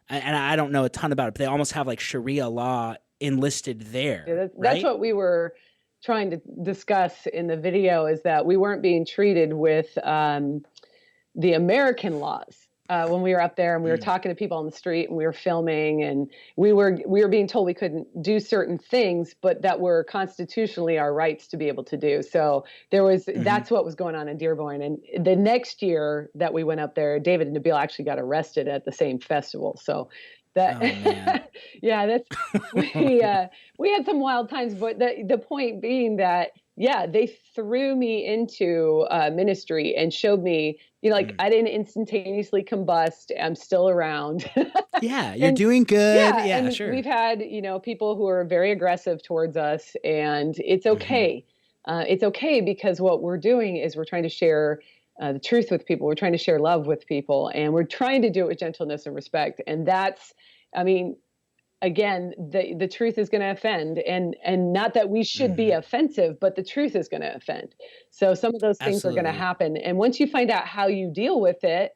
and I don't know a ton about it, but they almost have like Sharia law enlisted there. That's what we were trying to discuss in the video, is that we weren't being treated with the American laws. when we were up there and we were talking to people on the street and we were filming and we were being told we couldn't do certain things, but that were constitutionally our rights to be able to do. So there was, that's what was going on in Dearborn. And the next year that we went up there, David and Nabil actually got arrested at the same festival. So that, yeah, that's, we had some wild times, but the point being that, yeah, they threw me into ministry and showed me, like I didn't instantaneously combust. I'm still around. Yeah, you're doing good. Yeah, and sure. we've had, people who are very aggressive towards us, and it's okay. It's okay because what we're doing is we're trying to share the truth with people. We're trying to share love with people, and we're trying to do it with gentleness and respect. And that's, again, the truth is going to offend, and not that we should be offensive, but the truth is going to offend. So some of those things are going to happen. And once you find out how you deal with it,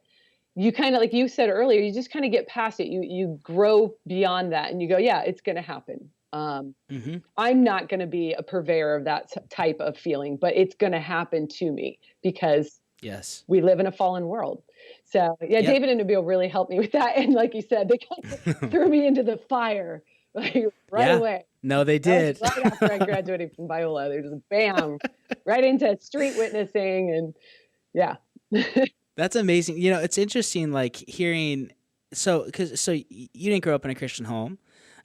you kind of, like you said earlier, you just kind of get past it. You grow beyond that and you go, yeah, it's going to happen. I'm not going to be a purveyor of that type of feeling, but it's going to happen to me because we live in a fallen world. So yeah, David and Nabil really helped me with that. And like you said, they kind of threw me into the fire right away. No, they did. Right after I graduated from Biola, they just bam, right into street witnessing. And yeah. That's amazing. It's interesting, like hearing, so you didn't grow up in a Christian home.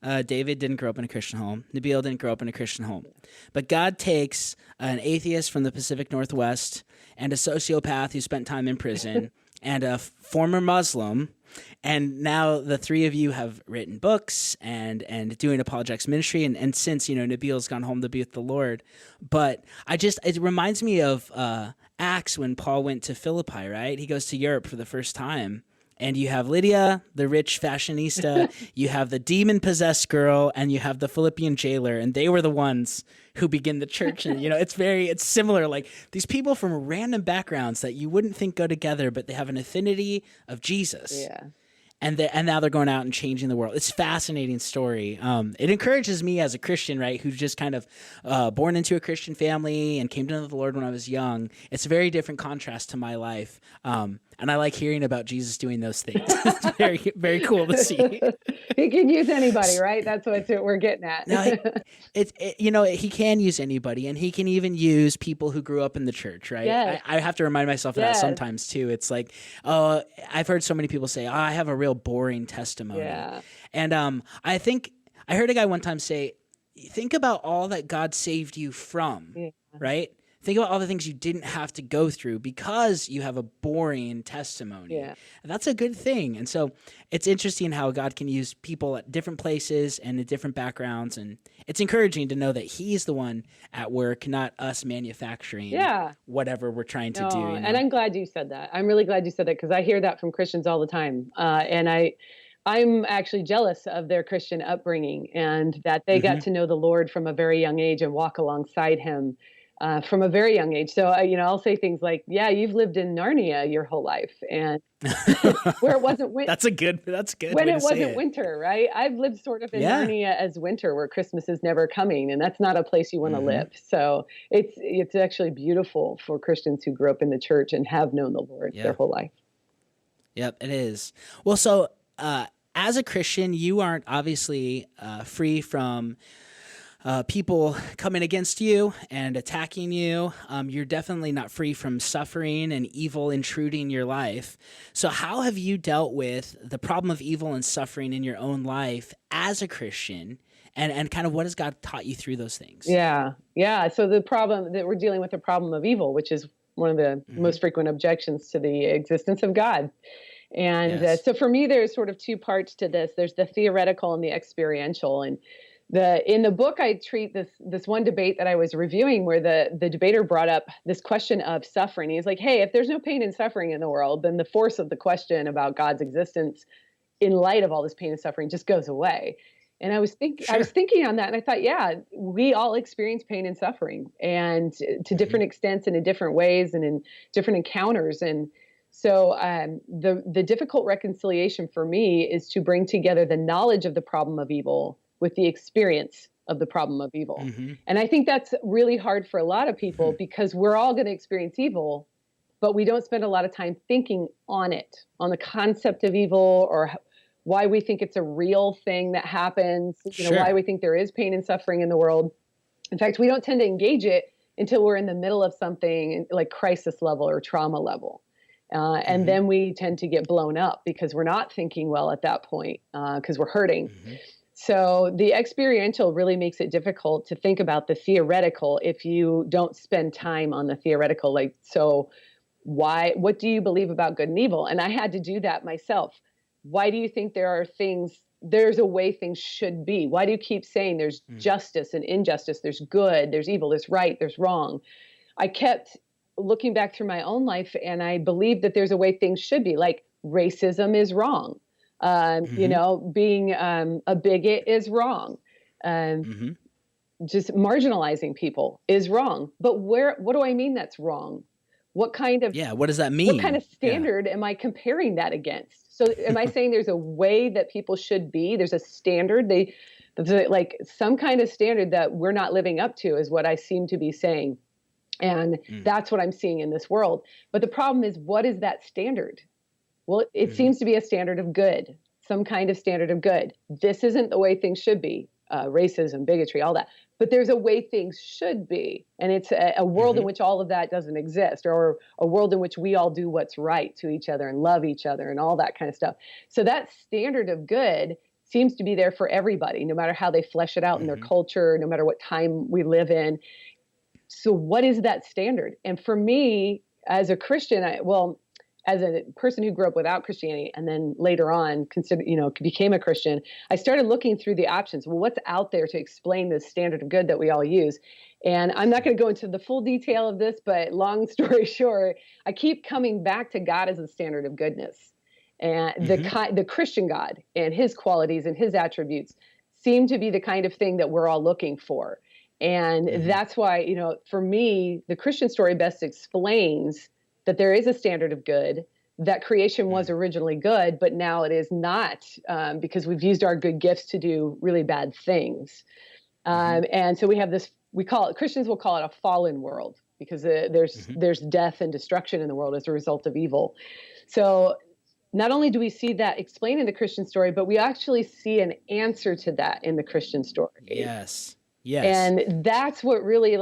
David didn't grow up in a Christian home. Nabil didn't grow up in a Christian home. But God takes an atheist from the Pacific Northwest and a sociopath who spent time in prison and a former Muslim, and now the three of you have written books and doing apologetics ministry, and since Nabil's gone home to be with the Lord. But it reminds me of Acts when Paul went to Philippi, right? He goes to Europe for the first time. And you have Lydia, the rich fashionista, you have the demon-possessed girl, and you have the Philippian jailer, and they were the ones who begin the church. And, it's similar, like these people from random backgrounds that you wouldn't think go together, but they have an affinity of Jesus. Yeah. And now they're going out and changing the world. It's a fascinating story. It encourages me as a Christian, right, who's just kind of born into a Christian family and came to know the Lord when I was young. It's a very different contrast to my life. And I like hearing about Jesus doing those things. It's very, very cool to see. He can use anybody, right? That's what we're getting at. Now, he can use anybody, and he can even use people who grew up in the church, right? Yes. I have to remind myself of that sometimes too. It's like, I've heard so many people say, I have a real boring testimony. Yeah. And I heard a guy one time say, think about all that God saved you from, right? Think about all the things you didn't have to go through because you have a boring testimony. Yeah. And that's a good thing. And so it's interesting how God can use people at different places and in different backgrounds. And it's encouraging to know that he's the one at work, not us manufacturing whatever we're trying to do. And I'm glad you said that. I'm really glad you said that because I hear that from Christians all the time. And I'm actually jealous of their Christian upbringing and that they got to know the Lord from a very young age and walk alongside him from a very young age. So, I'll say things like, yeah, you've lived in Narnia your whole life and where it wasn't winter. That's good. When it wasn't winter, right? I've lived sort of in Narnia as winter where Christmas is never coming. And that's not a place you want to live. So it's actually beautiful for Christians who grew up in the church and have known the Lord their whole life. Yep, it is. Well, so as a Christian, you aren't obviously free from people coming against you and attacking you. You're definitely not free from suffering and evil intruding your life. So how have you dealt with the problem of evil and suffering in your own life as a Christian? And kind of what has God taught you through those things? Yeah. So the problem that we're dealing with, the problem of evil, which is one of the most frequent objections to the existence of God. And so for me, there's sort of two parts to this. There's the theoretical and the experiential. And in the book, I treat this one debate that I was reviewing where the debater brought up this question of suffering. He's like, hey, if there's no pain and suffering in the world, then the force of the question about God's existence in light of all this pain and suffering just goes away. And I was thinking on that, and I thought, yeah, we all experience pain and suffering, and to different extents and in different ways and in different encounters. And so the difficult reconciliation for me is to bring together the knowledge of the problem of evil with the experience of the problem of evil. And I think that's really hard for a lot of people because we're all going to experience evil but we don't spend a lot of time thinking on it, on the concept of evil, or why we think it's a real thing that happens, why we think there is pain and suffering in the world. In fact, we don't tend to engage it until we're in the middle of something like crisis level or trauma level. And then we tend to get blown up because we're not thinking well at that point, because we're hurting. So the experiential really makes it difficult to think about the theoretical if you don't spend time on the theoretical. Like, so what do you believe about good and evil? And I had to do that myself. Why do you think there's a way things should be? Why do you keep saying there's justice and injustice? There's good, there's evil, there's right, there's wrong. I kept looking back through my own life, and I believe that there's a way things should be. Like, racism is wrong. Being a bigot is wrong. Just marginalizing people is wrong. But what do I mean that's wrong? What does that mean? What kind of standard am I comparing that against? So am I saying there's a way that people should be? There's a standard. Like some kind of standard that we're not living up to is what I seem to be saying. And that's what I'm seeing in this world. But the problem is, what is that standard? Well, it seems to be a standard of good, some kind of standard of good. This isn't the way things should be, racism, bigotry, all that. But there's a way things should be. And it's a world in which all of that doesn't exist, or a world in which we all do what's right to each other and love each other and all that kind of stuff. So that standard of good seems to be there for everybody, no matter how they flesh it out in their culture, no matter what time we live in. So what is that standard? And for me, as a Christian, as a person who grew up without Christianity and then later on became a Christian, I started looking through the options. Well, what's out there to explain this standard of good that we all use? And I'm not going to go into the full detail of this, but long story short, I keep coming back to God as the standard of goodness. And the Christian God and his qualities and his attributes seem to be the kind of thing that we're all looking for. And that's why, for me, the Christian story best explains that there is a standard of good, that creation was originally good, but now it is not, because we've used our good gifts to do really bad things. And so we have this, Christians will call it a fallen world, because there's death and destruction in the world as a result of evil. So not only do we see that explained in the Christian story, but we actually see an answer to that in the Christian story. Yes. And that's what really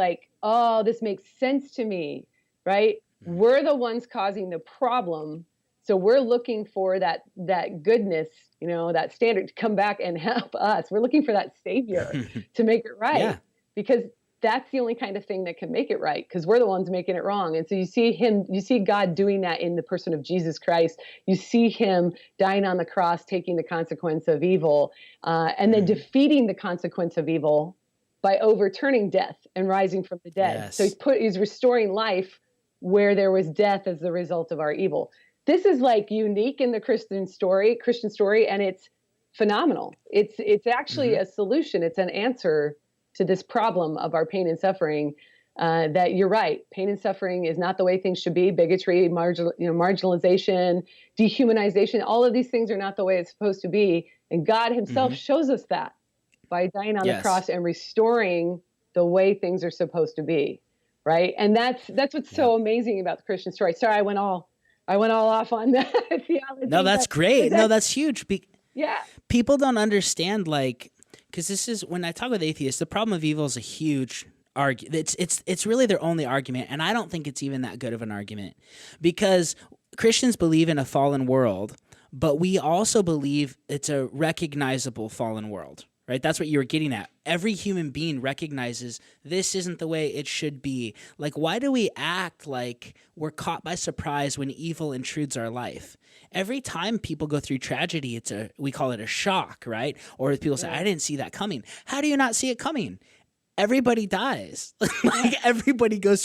this makes sense to me, right? We're the ones causing the problem. So we're looking for that goodness, that standard to come back and help us. We're looking for that savior to make it right, because that's the only kind of thing that can make it right, because we're the ones making it wrong. And so you see God doing that in the person of Jesus Christ. You see him dying on the cross, taking the consequence of evil, and then defeating the consequence of evil by overturning death and rising from the dead. So he's restoring life where there was death as the result of our evil. This is unique in the Christian story, and it's phenomenal. It's actually a solution. It's an answer to this problem of our pain and suffering. That you're right, pain and suffering is not the way things should be. Bigotry, marginalization, dehumanization, all of these things are not the way it's supposed to be. And God himself shows us that by dying on the cross and restoring the way things are supposed to be, right? And that's what's so amazing about the Christian story. Sorry, I went all off on that theology. No, that's great. No, that's huge. Yeah. People don't understand, because this is, when I talk with atheists, the problem of evil is a huge argument. It's really their only argument, and I don't think it's even that good of an argument, because Christians believe in a fallen world, but we also believe it's a recognizable fallen world. Right? That's what you were getting at. Every human being recognizes this isn't the way it should be. Why do we act like we're caught by surprise when evil intrudes our life? Every time people go through tragedy, we call it a shock, right? Or people say, I didn't see that coming. How do you not see it coming? Everybody dies. Everybody goes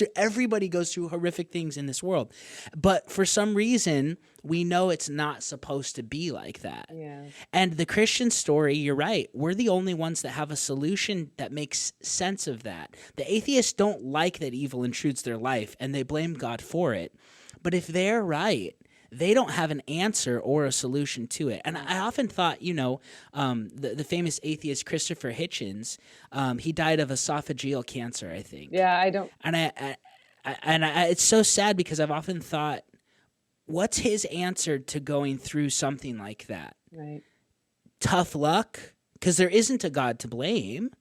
through horrific things in this world. But for some reason, we know it's not supposed to be like that. Yeah. And the Christian story, you're right. We're the only ones that have a solution that makes sense of that. The atheists don't like that evil intrudes their life, and they blame God for it. But if they're right, they don't have an answer or a solution to it. And I often thought, the famous atheist Christopher Hitchens, he died of esophageal cancer, I think. Yeah, I don't. And it's so sad because I've often thought, what's his answer to going through something like that? Right. Tough luck, because there isn't a God to blame.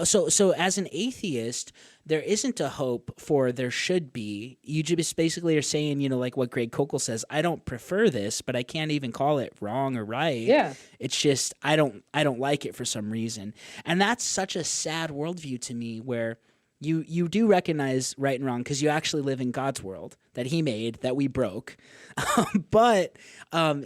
So as an atheist, there isn't a hope for there should be. You just basically are saying, like what Greg Koukl says, I don't prefer this, but I can't even call it wrong or right. Yeah. It's just I don't like it for some reason. And that's such a sad worldview to me, where you do recognize right and wrong because you actually live in God's world that he made, that we broke. But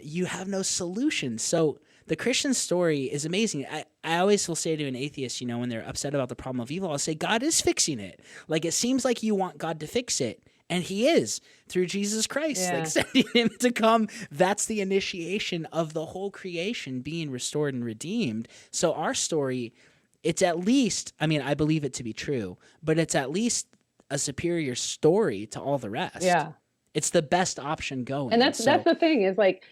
you have no solution. So the Christian story is amazing. I always will say to an atheist, when they're upset about the problem of evil, I'll say, God is fixing it. Like, it seems like you want God to fix it. And he is, through Jesus Christ, like sending him to come. That's the initiation of the whole creation being restored and redeemed. So our story, it's at least, I believe it to be true, but it's at least a superior story to all the rest. Yeah. It's the best option going. And that's the thing is, like,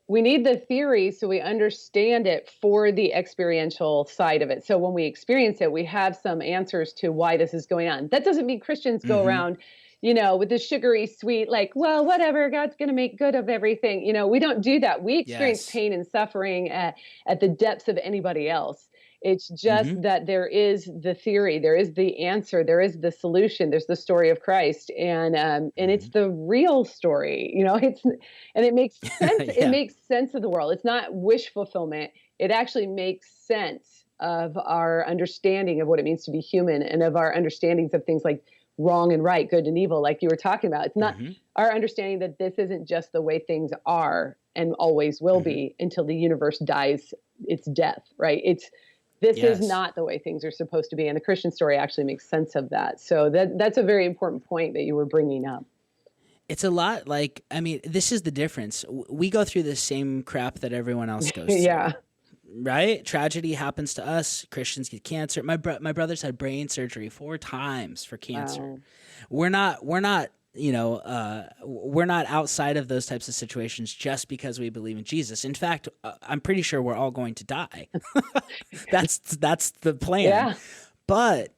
we need the theory so we understand it for the experiential side of it. So when we experience it, we have some answers to why this is going on. That doesn't mean Christians go around, with the sugary sweet, like, well, whatever, God's going to make good of everything. We don't do that. We experience pain and suffering at the depths of anybody else. It's just that there is the theory, there is the answer, there is the solution, there's the story of Christ, and it's the real story. It makes sense. It makes sense of the world. It's not wish fulfillment. It actually makes sense of our understanding of what it means to be human, and of our understandings of things like wrong and right, good and evil, like you were talking about. It's not our understanding that this isn't just the way things are and always will be until the universe dies its death, right? This is not the way things are supposed to be. And the Christian story actually makes sense of that. So that's a very important point that you were bringing up. It's a lot like, this is the difference. We go through the same crap that everyone else goes through. Yeah. Right? Tragedy happens to us. Christians get cancer. My brother's had brain surgery 4 times for cancer. Wow. We're not we're not outside of those types of situations just because we believe in Jesus. In fact, I'm pretty sure we're all going to die. That's the plan. Yeah. But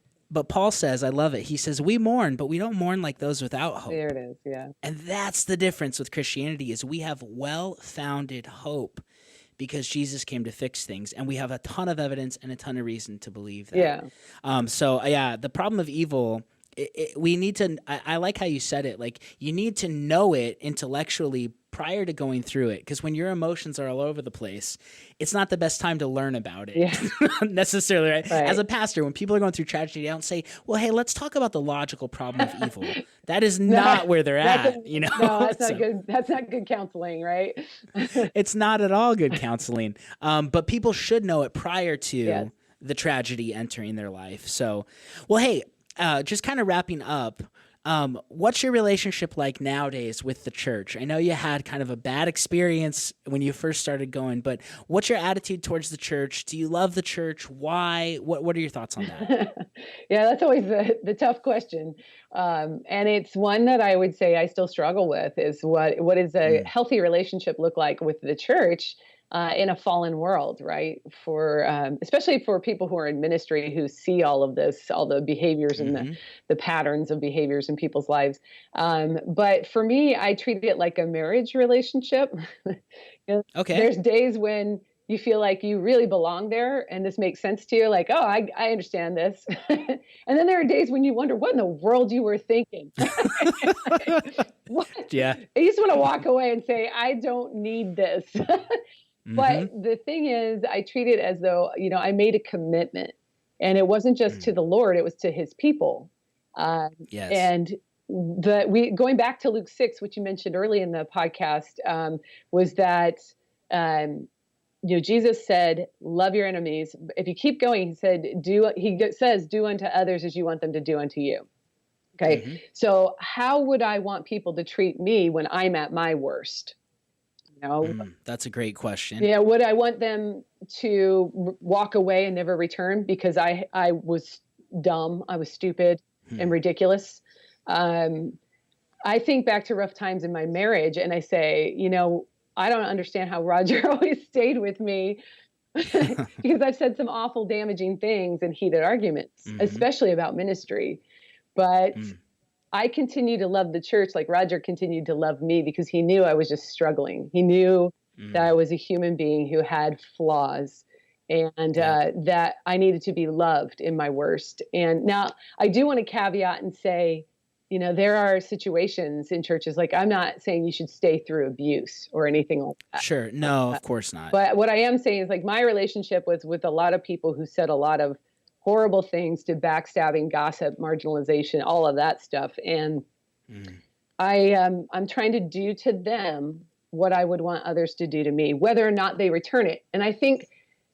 Paul says, I love it. He says, we mourn, but we don't mourn like those without hope. There it is. Yeah. And that's the difference with Christianity, is we have well-founded hope because Jesus came to fix things, and we have a ton of evidence and a ton of reason to believe that. Yeah. The problem of evil, we need to, I like how you said it, like, you need to know it intellectually prior to going through it, because when your emotions are all over the place, it's not the best time to learn about it necessarily, right? As a pastor, when people are going through tragedy, I don't say, well, hey, let's talk about the logical problem of evil. That is not where they're at, No, that's not good. That's not good counseling, right? It's not at all good counseling. But people should know it prior to the tragedy entering their life. So, well, hey, just kind of wrapping up, what's your relationship like nowadays with the church? I know you had kind of a bad experience when you first started going, but what's your attitude towards the church? Do you love the church? Why? What are your thoughts on that? Yeah, that's always the tough question. And it's one that I would say I still struggle with, is what does a healthy relationship look like with the church in a fallen world, right? For especially for people who are in ministry, who see all of this, all the behaviors and the patterns of behaviors in people's lives. But for me, I treat it like a marriage relationship. Okay. There's days when you feel like you really belong there and this makes sense to you, like, oh, I understand this. And then there are days when you wonder what in the world you were thinking. What? Yeah. I just want to walk away and say, I don't need this. But the thing is, I treat it as though, I made a commitment, and it wasn't just to the Lord, it was to his people. Yes. And going back to Luke 6, which you mentioned early in the podcast, was that, Jesus said, love your enemies. If you keep going, he says, do unto others as you want them to do unto you. Okay. So how would I want people to treat me when I'm at my worst? That's a great question. Yeah. Would I want them to walk away and never return because I was dumb, I was stupid and ridiculous? I think back to rough times in my marriage and I say, I don't understand how Roger always stayed with me because I've said some awful damaging things in heated arguments, especially about ministry. But I continue to love the church like Roger continued to love me because he knew I was just struggling. He knew that I Mm, was a human being who had flaws and yep. that I needed to be loved in my worst. And now I do want to caveat and say, there are situations in churches, like I'm not saying you should stay through abuse or anything like that. Sure. No, of course not. But what I am saying is like my relationship was with a lot of people who said a lot of horrible things to backstabbing, gossip, marginalization, all of that stuff. And Mm, I'm trying to do to them what I would want others to do to me, whether or not they return it. And I think,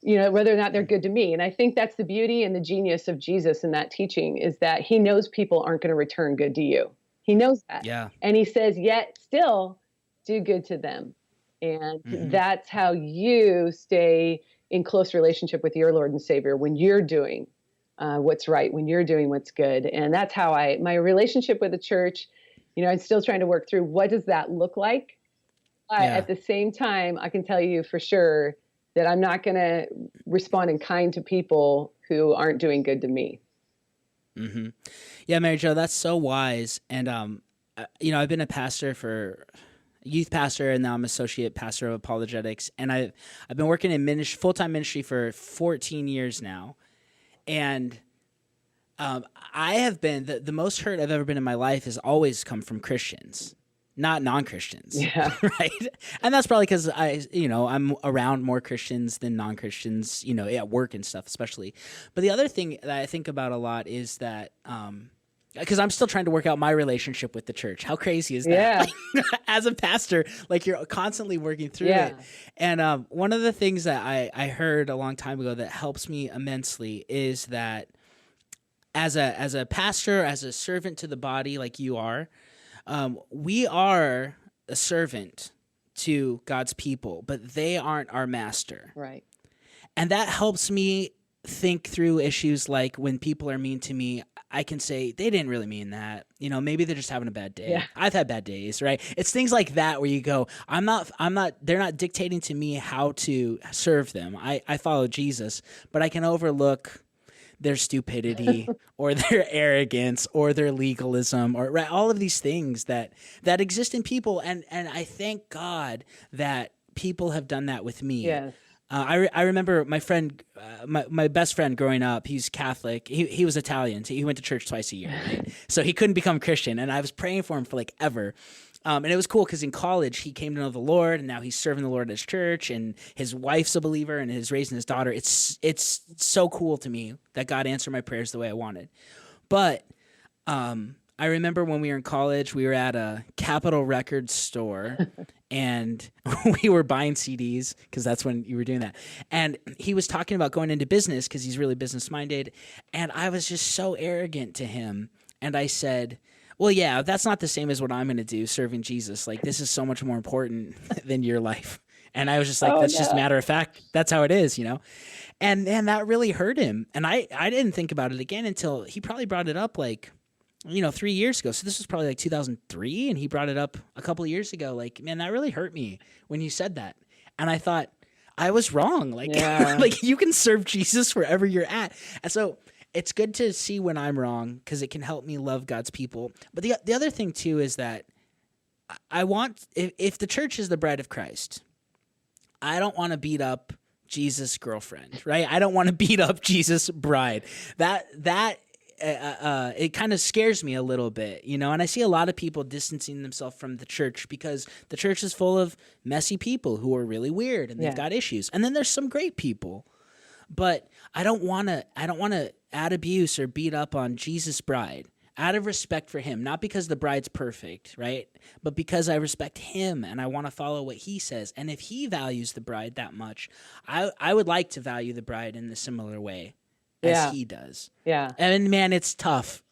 whether or not they're good to me. And I think that's the beauty and the genius of Jesus in that teaching is that he knows people aren't going to return good to you. He knows that. yeah. And he says, yet still do good to them. And Hmm. that's how you stay in close relationship with your Lord and Savior when you're doing what's right, when you're doing what's good. And that's how my relationship with the church, I'm still trying to work through what does that look like. But Yeah. at the same time, I can tell you for sure that I'm not going to respond in kind to people who aren't doing good to me. Hmm. Yeah, Mary Jo, that's so wise. And I've been youth pastor, and now I'm associate pastor of Apologetics, and I've been working in full-time ministry for 14 years now, and I have been the most hurt I've ever been in my life has always come from Christians, not non-Christians, Yeah. right? And that's probably because I'm around more Christians than non-Christians, at work and stuff, especially. But the other thing that I think about a lot is that, because I'm still trying to work out my relationship with the church. How crazy is that? Yeah. Like, as a pastor, like you're constantly working through Yeah. it. And one of the things that I heard a long time ago that helps me immensely is that as a pastor, as a servant to the body, like you are, we are a servant to God's people, but they aren't our master. Right. And that helps me think through issues like when people are mean to me, I can say they didn't really mean that. Maybe they're just having a bad day. Yeah. I've had bad days, right? It's things like that where you go, they're not dictating to me how to serve them. I follow Jesus, but I can overlook their stupidity or their arrogance or their legalism or right, all of these things that exist in people. And I thank God that people have done that with me. Yes. I remember my friend, my best friend growing up, he's Catholic. He was Italian. So he went to church twice a year, right? So he couldn't become Christian. And I was praying for him for like ever. And it was cool because in college, he came to know the Lord, and now he's serving the Lord at his church, and his wife's a believer, and he's raising his daughter. It's so cool to me that God answered my prayers the way I wanted. But I remember when we were in college, we were at a Capitol Records store, and we were buying CDs because that's when you were doing that. And he was talking about going into business because he's really business-minded, and I was just so arrogant to him, and I said, well, yeah, that's not the same as what I'm going to do, serving Jesus. Like, this is so much more important than your life. And I was just like, Oh, that's just a no. matter of fact. That's how it is, And that really hurt him. And I didn't think about it again until he probably brought it up 3 years ago. So this was probably like 2003. And he brought it up a couple of years ago. Like, man, that really hurt me when you said that. And I thought I was wrong. Like, Yeah. like you can serve Jesus wherever you're at. And so it's good to see when I'm wrong because it can help me love God's people. But the other thing too is that I want, if the church is the bride of Christ, I don't want to beat up Jesus' girlfriend, right? I don't want to beat up Jesus' bride. That it kind of scares me a little bit, and I see a lot of people distancing themselves from the church because the church is full of messy people who are really weird and they've Yeah. got issues. And then there's some great people. But I don't want to add abuse or beat up on Jesus' bride out of respect for him, not because the bride's perfect, right? But because I respect him and I want to follow what he says. And if he values the bride that much, I would like to value the bride in a similar way Yeah. as he does. Yeah. And man, it's tough.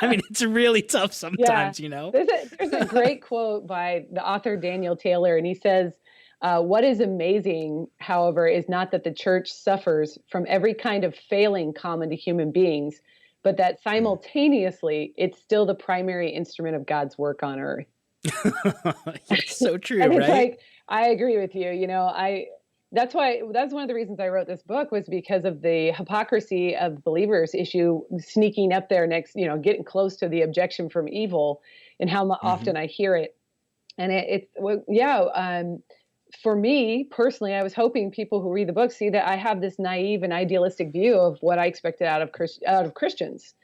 I mean, it's really tough sometimes, There's a great quote by the author Daniel Taylor, and he says, what is amazing, however, is not that the church suffers from every kind of failing common to human beings, but that simultaneously it's still the primary instrument of God's work on earth. It's so true, And it's right? like, I agree with you. that's one of the reasons I wrote this book, was because of the hypocrisy of believers issue sneaking up there next, getting close to the objection from evil, and how often I hear it. And for me personally, I was hoping people who read the book see that I have this naive and idealistic view of what I expected out of Christians,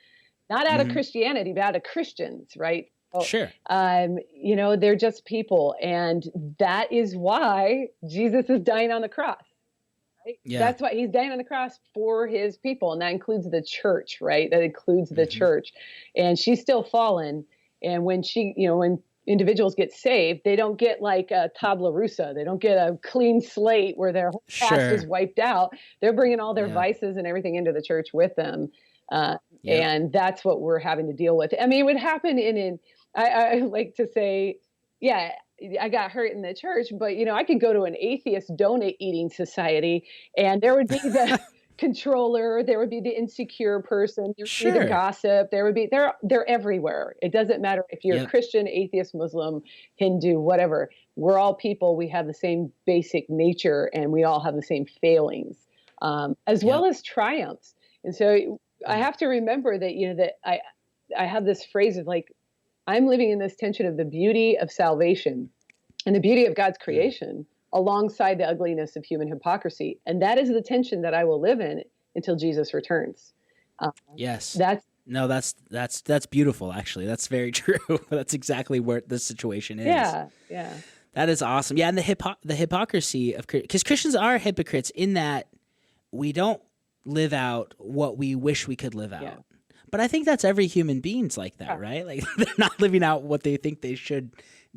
not out of Christianity, but out of Christians, right? Sure. They're just people. And that is why Jesus is dying on the cross. Right? Yeah. That's why he's dying on the cross for his people. And that includes the church, right? That includes the church. And she's still fallen. And when when individuals get saved, they don't get like a tabla rasa. They don't get a clean slate where their whole past is wiped out. They're bringing all their vices and everything into the church with them. And that's what we're having to deal with. I mean, it would happen I like to say, I got hurt in the church, but I could go to an atheist donut eating society, and there would be the controller, there would be the insecure person, there would be the gossip, they're everywhere. It doesn't matter if you're Christian, atheist, Muslim, Hindu, whatever. We're all people. We have the same basic nature, and we all have the same failings, as well as triumphs. And so I have to remember that, that I have this phrase of like, I'm living in this tension of the beauty of salvation and the beauty of God's creation alongside the ugliness of human hypocrisy. And that is the tension that I will live in until Jesus returns. Yes. That's beautiful. Actually, that's very true. That's exactly where the situation is. Yeah. That is awesome. Yeah. And the hypocrisy of, because Christians are hypocrites in that we don't live out what we wish we could live out. Yeah. But I think that's every human being's like that, right? Like they're not living out what they think they should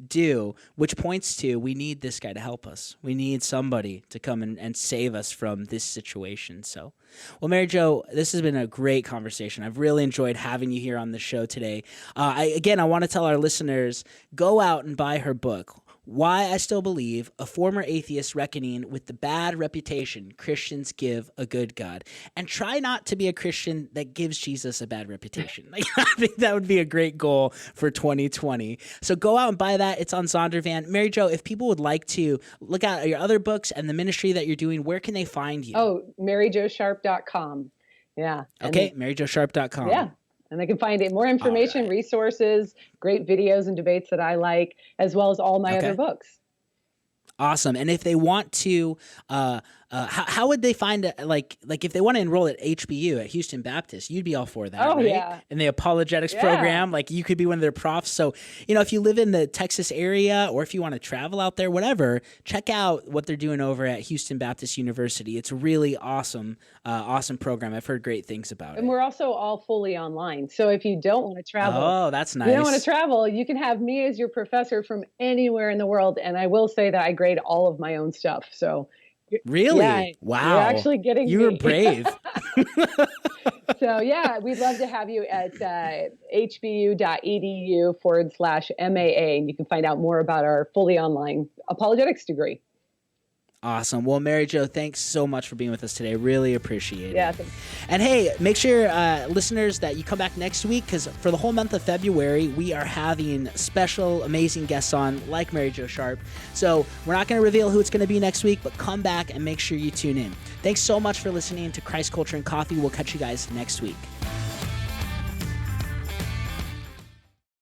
do, which points to we need this guy to help us. We need somebody to come and save us from this situation. So, well, Mary Jo, this has been a great conversation. I've really enjoyed having you here on the show today. I want to tell our listeners, go out and buy her book, Why I Still Believe, A Former Atheist Reckoning with the Bad Reputation Christians Give a Good God. And try not to be a Christian that gives Jesus a bad reputation. Like, I think that would be a great goal for 2020. So go out and buy that. It's on Zondervan. Mary Jo, if people would like to look at your other books and the ministry that you're doing, where can they find you? Oh, MaryJoSharp.com. Yeah. Okay, MaryJoSharp.com. Yeah. And they can find more information, resources, great videos and debates that I like, as well as all my other books. Awesome. And if they want to, how would they find it? Like if they want to enroll at HBU at Houston Baptist, you'd be all for that, right? Yeah. In the Apologetics program, like you could be one of their profs. So, if you live in the Texas area or if you want to travel out there, whatever, check out what they're doing over at Houston Baptist University. It's a really awesome program. I've heard great things about it. And we're also all fully online. So if you don't want to travel, that's nice. You don't want to travel, you can have me as your professor from anywhere in the world. And I will say that I grade all of my own stuff. So really? Yeah, wow. You're actually getting You were brave. So we'd love to have you at hbu.edu/MAA. And you can find out more about our fully online apologetics degree. Awesome. Well, Mary Jo, thanks so much for being with us today. Really appreciate it. Yeah. Thanks. And hey, make sure, listeners, that you come back next week, because for the whole month of February, we are having special, amazing guests on, like Mary Jo Sharp. So we're not going to reveal who it's going to be next week, but come back and make sure you tune in. Thanks so much for listening to Christ Culture and Coffee. We'll catch you guys next week.